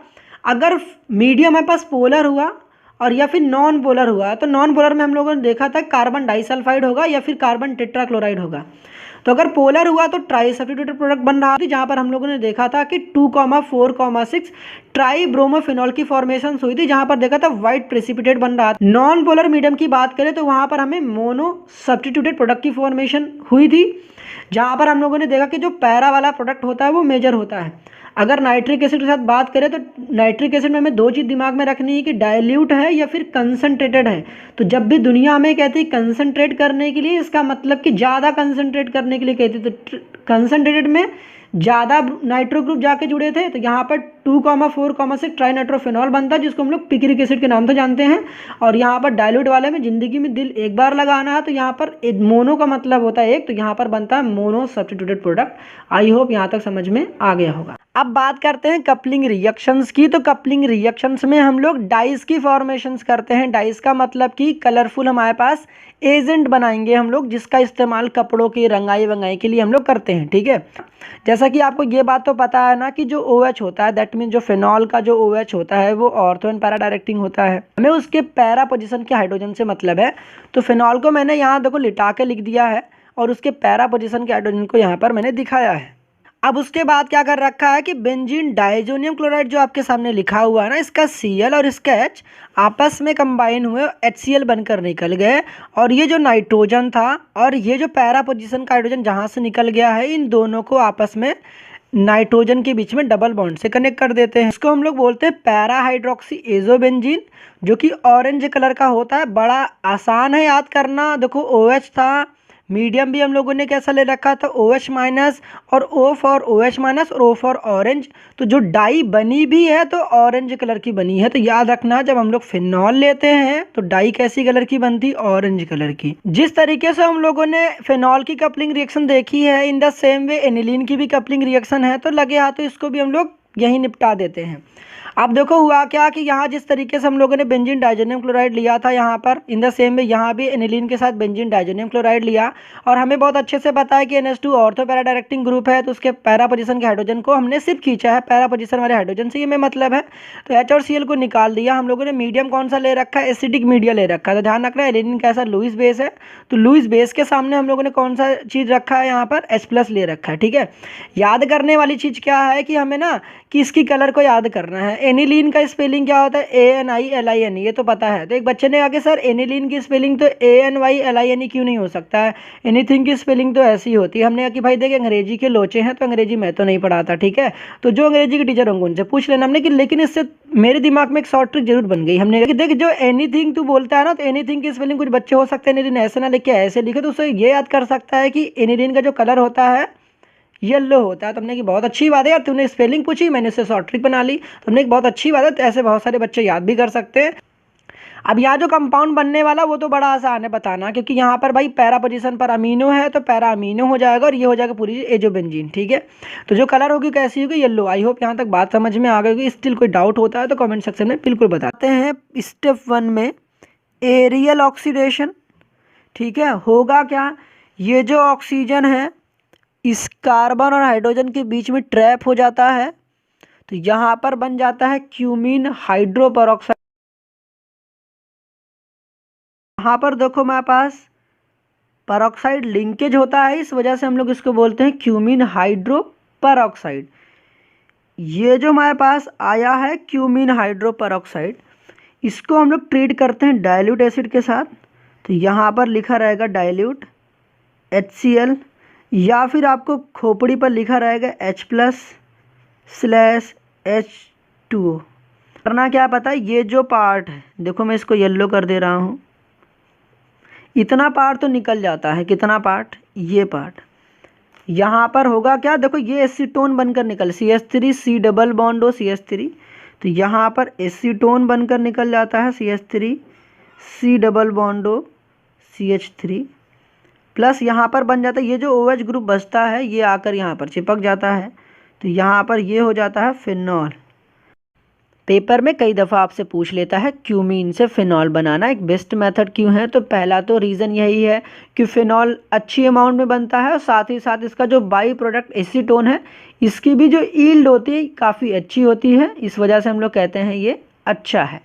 अगर मीडियम हमारे पास पोलर हुआ और या फिर नॉन पोलर हुआ, तो नॉन पोलर में हम लोगों ने देखा था कार्बन डाइसल्फाइड होगा या फिर कार्बन टेट्राक्लोराइड होगा। तो अगर पोलर हुआ तो ट्राई सब्स्टिट्यूटेड प्रोडक्ट बन रहा थी, जहाँ पर हम लोगों ने देखा था कि 2,4,6 ट्राई ब्रोमोफिनॉल की फॉर्मेशन हुई थी, जहाँ पर देखा था व्हाइट प्रेसिपिटेट बन रहा था। नॉन पोलर मीडियम की बात करें तो वहाँ पर हमें मोनो सब्स्टिट्यूटेड प्रोडक्ट की फॉर्मेशन हुई थी, जहाँ पर हम लोगों ने देखा कि जो पैरा वाला प्रोडक्ट होता है वो मेजर होता है। अगर नाइट्रिक एसिड के साथ बात करें तो नाइट्रिक एसिड में हमें दो चीज़ दिमाग में रखनी है कि डाइल्यूट है या फिर कंसनट्रेटेड है। तो जब भी दुनिया हमें कहती है कंसनट्रेट करने के लिए, इसका मतलब कि ज़्यादा कंसनट्रेट करने के लिए कहती है। तो कंसनट्रेटेड में ज़्यादा नाइट्रो ग्रुप जाके जुड़े थे, तो यहाँ पर 2,4,6 ट्राई नाइट्रोफेनॉल बनता है, जिसको हम लोग पिक्रिक एसिड के नाम से जानते हैं। और यहाँ पर डाइल्यूट वाले में ज़िंदगी में दिल एक बार लगाना है, तो यहाँ पर मोनो का मतलब होता है एक, तो यहाँ पर बनता है mono substituted product. I hope यहाँ तक समझ में आ गया होगा। अब बात करते हैं कपलिंग रिएक्शंस की। तो कपलिंग रिएक्शंस में हम लोग डाइस की फॉर्मेशंस करते हैं। डाइस का मतलब कि कलरफुल हमारे पास एजेंट बनाएंगे हम लोग, जिसका इस्तेमाल कपड़ों की रंगाई वंगाई के लिए हम लोग करते हैं। ठीक है, जैसा कि आपको ये बात तो पता है ना कि जो OH होता है, दैट मीन जो फिनॉल का जो OH होता है वो ऑर्थो एंड पैरा डायरेक्टिंग होता है। हमें उसके पैरा पोजीशन के हाइड्रोजन से मतलब है। तो फिनॉल को मैंने यहाँ देखो लिटा के लिख दिया है और उसके पैरा पोजीशन के हाइड्रोजन को यहाँ पर मैंने दिखाया है। अब उसके बाद क्या कर रखा है कि बेंजीन डाइजोनियम क्लोराइड जो आपके सामने लिखा हुआ है ना, इसका Cl और इसका H आपस में कंबाइन हुए HCl बनकर निकल गए। और ये जो नाइट्रोजन था और ये जो पैरा पोजीशन का हाइड्रोजन जहाँ से निकल गया है, इन दोनों को आपस में नाइट्रोजन के बीच में डबल बॉन्ड से कनेक्ट कर देते हैं। इसको हम लोग बोलते हैं पैरा हाइड्रोक्सी एजोबेंजीन, जो कि ऑरेंज कलर का होता है। बड़ा आसान है याद करना। देखो OH था, मीडियम भी हम लोगों ने कैसा ले रखा था, OH माइनस, और O फॉर OH माइनस और O फॉर ऑरेंज। तो जो डाई बनी भी है तो ऑरेंज कलर की बनी है। तो याद रखना जब हम लोग फिनॉल लेते हैं तो डाई कैसी कलर की बनती, ऑरेंज कलर की। जिस तरीके से हम लोगों ने फिनॉल की कपलिंग रिएक्शन देखी है, in the same way aniline की भी कपलिंग रिएक्शन है। तो लगे हाथों इसको भी हम लोग यही निपटा देते हैं। अब देखो हुआ क्या कि यहाँ जिस तरीके से हम लोगों ने बेंजीन डाइजोनियम क्लोराइड लिया था, यहाँ पर इन द सेम में यहाँ भी एनिलीन के साथ बेंजीन डाइजोनियम क्लोराइड लिया, और हमें बहुत अच्छे से पता है कि NH2 ortho para directing group है, तो उसके पैरा पोजीशन के हाइड्रोजन को हमने सिर्फ खींचा है पैरा पोजीशन वाले हाइड्रोजन से, ये में मतलब है। तो H और Cl को निकाल दिया। हम लोगों ने मीडियम कौन सा ले रखा है, एसिडिक मीडिया ले रखा है। तो ध्यान रखना एनिलीन कैसा, लुईस बेस है, तो लुईस बेस के सामने हम लोगों ने कौन सा चीज़ रखा है, यहाँ पर H+ ले रखा है। ठीक है, याद करने वाली चीज़ क्या है कि हमें ना कि इसकी कलर को याद करना है। एनिलीन का स्पेलिंग क्या होता है, ANILIN, ये तो पता है। तो एक बच्चे ने कहा कि सर एनिलीन की स्पेलिंग तो ANYLIN क्यों नहीं हो सकता है, एनीथिंग की स्पेलिंग तो ऐसी होती है। हमने कहा कि भाई देख अंग्रेजी के लोचे हैं, तो अंग्रेजी मैं तो नहीं पढ़ाता, ठीक है, तो जो अंग्रेजी के टीचर होंगे उनसे पूछ लेना। हमने कि लेकिन इससे मेरे दिमाग में एक शॉर्ट ट्रिक जरूर बन गई। हमने कहा कि देख जो एनीथिंग तू बोलता है ना, तो एनीथिंग की स्पेलिंग कुछ बच्चे हो सकते हैं एनिलीन ऐसे ना लिखे ऐसे लिखे, तो उससे ये याद कर सकता है कि एनिलीन का जो कलर होता है येलो होता है। तो हमने कि बहुत अच्छी बात है यार, तूने स्पेलिंग पूछी, मैंने उससे शॉर्ट ट्रिक बना ली। तो हमने कि बहुत अच्छी बात है, तो ऐसे बहुत सारे बच्चे याद भी कर सकते हैं। अब यहाँ जो कंपाउंड बनने वाला वो तो बड़ा आसान है बताना, क्योंकि यहाँ पर भाई पैरा पोजीशन पर अमीनो है, तो पैरा अमीनो हो जाएगा और ये हो जाएगा पूरी एजोबेंजीन। ठीक है, तो जो कलर होगी कैसी होगी, येलो। आई होप यहाँ तक बात समझ में आ गई होगी। स्टिल कोई डाउट होता है तो कमेंट सेक्शन में बिल्कुल बताते हैं। स्टेप 1 में एरियल ऑक्सीडेशन, ठीक है, होगा क्या, ये जो ऑक्सीजन है इस कार्बन और हाइड्रोजन के बीच में ट्रैप हो जाता है, तो यहाँ पर बन जाता है क्यूमीन हाइड्रोपरऑक्साइड। यहाँ पर देखो हमारे पास परऑक्साइड लिंकेज होता है, इस वजह से हम लोग इसको बोलते हैं क्यूमीन हाइड्रोपरऑक्साइड। ये जो हमारे पास आया है क्यूमीन हाइड्रोपरऑक्साइड, इसको हम लोग ट्रीट करते हैं डाइल्यूट एसिड के साथ। तो यहाँ पर लिखा रहेगा डाइल्यूट HCl, या फिर आपको खोपड़ी पर लिखा रहेगा H+/H2O। करना क्या पता है, ये जो पार्ट है देखो मैं इसको येलो कर दे रहा हूँ, इतना पार्ट तो निकल जाता है। कितना पार्ट, ये पार्ट। यहाँ पर होगा क्या, देखो ये एसीटोन बनकर निकल CH3 C डबल बॉन्ड हो CH3, तो यहाँ पर एसीटोन बनकर निकल जाता है CH3 C डबल बॉन्ड हो CH3 प्लस यहाँ पर बन जाता है ये जो OH ग्रुप बचता है, ये आकर यहाँ पर चिपक जाता है, तो यहाँ पर ये हो जाता है फिनॉल। पेपर में कई दफ़ा आपसे पूछ लेता है क्यूमीन से फिनॉल बनाना एक बेस्ट मेथड क्यों है, तो पहला तो रीज़न यही है कि फिनॉल अच्छी अमाउंट में बनता है, और साथ ही साथ इसका जो बाई प्रोडक्ट एसीटोन है इसकी भी जो ईल्ड होती है काफ़ी अच्छी होती है, इस वजह से हम लोग कहते हैं ये अच्छा है।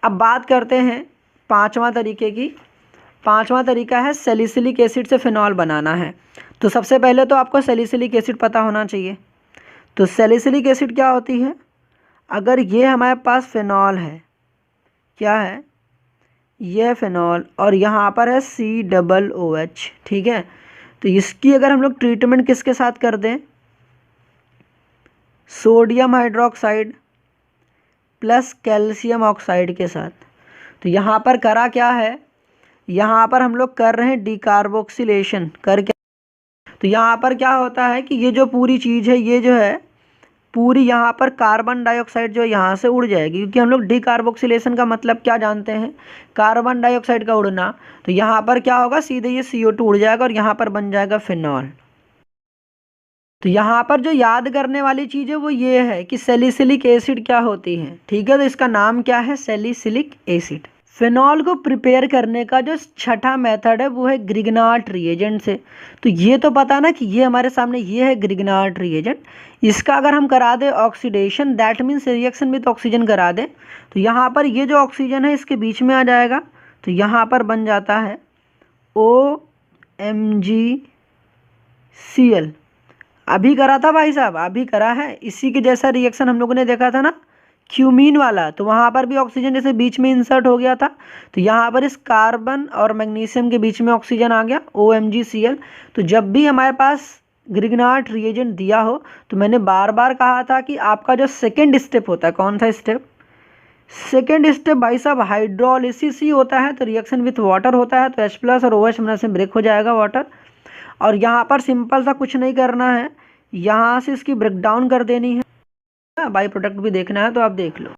अब बात करते हैं पाँचवा तरीके की। पाँचवा तरीका है सैलिसिलिक एसिड से फिनॉल बनाना है। तो सबसे पहले तो आपको सैलिसिलिक एसिड पता होना चाहिए। तो सैलिसिलिक एसिड क्या होती है, अगर ये हमारे पास फिनॉल है, क्या है, ये फिनॉल, और यहाँ पर है COOH, ठीक है, तो इसकी अगर हम लोग ट्रीटमेंट किसके साथ कर दें, sodium hydroxide plus calcium oxide के साथ। तो यहाँ पर करा क्या है, यहाँ पर हम लोग कर रहे हैं डिकार्बोक्सिलेशन करके। तो यहाँ पर क्या होता है कि ये जो पूरी चीज़ है, ये जो है पूरी यहाँ पर कार्बन डाइऑक्साइड जो यहाँ से उड़ जाएगी, क्योंकि हम लोग डिकार्बोक्सिलेशन का मतलब क्या जानते हैं, कार्बन डाइऑक्साइड का उड़ना। तो यहाँ पर क्या होगा, सीधे ये CO2 उड़ जाएगा और यहाँ पर बन जाएगा फिनॉल। तो यहाँ पर जो याद करने वाली चीज़ है वो ये है कि सैलिसिलिक एसिड क्या होती है, ठीक है, तो इसका नाम क्या है, सैलिसिलिक एसिड। फिनॉल को प्रिपेयर करने का जो छठा मेथड है वो है ग्रिग्नार्ड रिएजेंट से। तो ये तो पता ना कि ये हमारे सामने ये है ग्रिग्नार्ड रिएजेंट, इसका अगर हम करा दें oxidation, that means reaction with oxygen करा दें, तो यहाँ पर ये जो ऑक्सीजन है इसके बीच में आ जाएगा, तो यहाँ पर बन जाता है OMgCl। अभी करा था भाई साहब, अभी करा है, इसी के जैसा रिएक्शन हम लोगों ने देखा था ना क्यूमीन वाला, तो वहाँ पर भी ऑक्सीजन जैसे बीच में इंसर्ट हो गया था, तो यहाँ पर इस कार्बन और मैग्नीशियम के बीच में ऑक्सीजन आ गया OMgCl। तो जब भी हमारे पास ग्रिग्नार्ड रिएजेंट दिया हो, तो मैंने बार बार कहा था कि आपका जो सेकेंड स्टेप होता है, कौन सा स्टेप, सेकेंड स्टेप भाई साहब हाइड्रोलिसिस ही होता है, तो रिएक्शन विथ वाटर होता है, तो H प्लस और OH में से ब्रेक हो जाएगा वाटर। और यहाँ पर सिंपल सा कुछ नहीं करना है, यहाँ से इसकी ब्रेकडाउन कर देनी है, बाई प्रोडक्ट भी देखना है तो आप देख लो।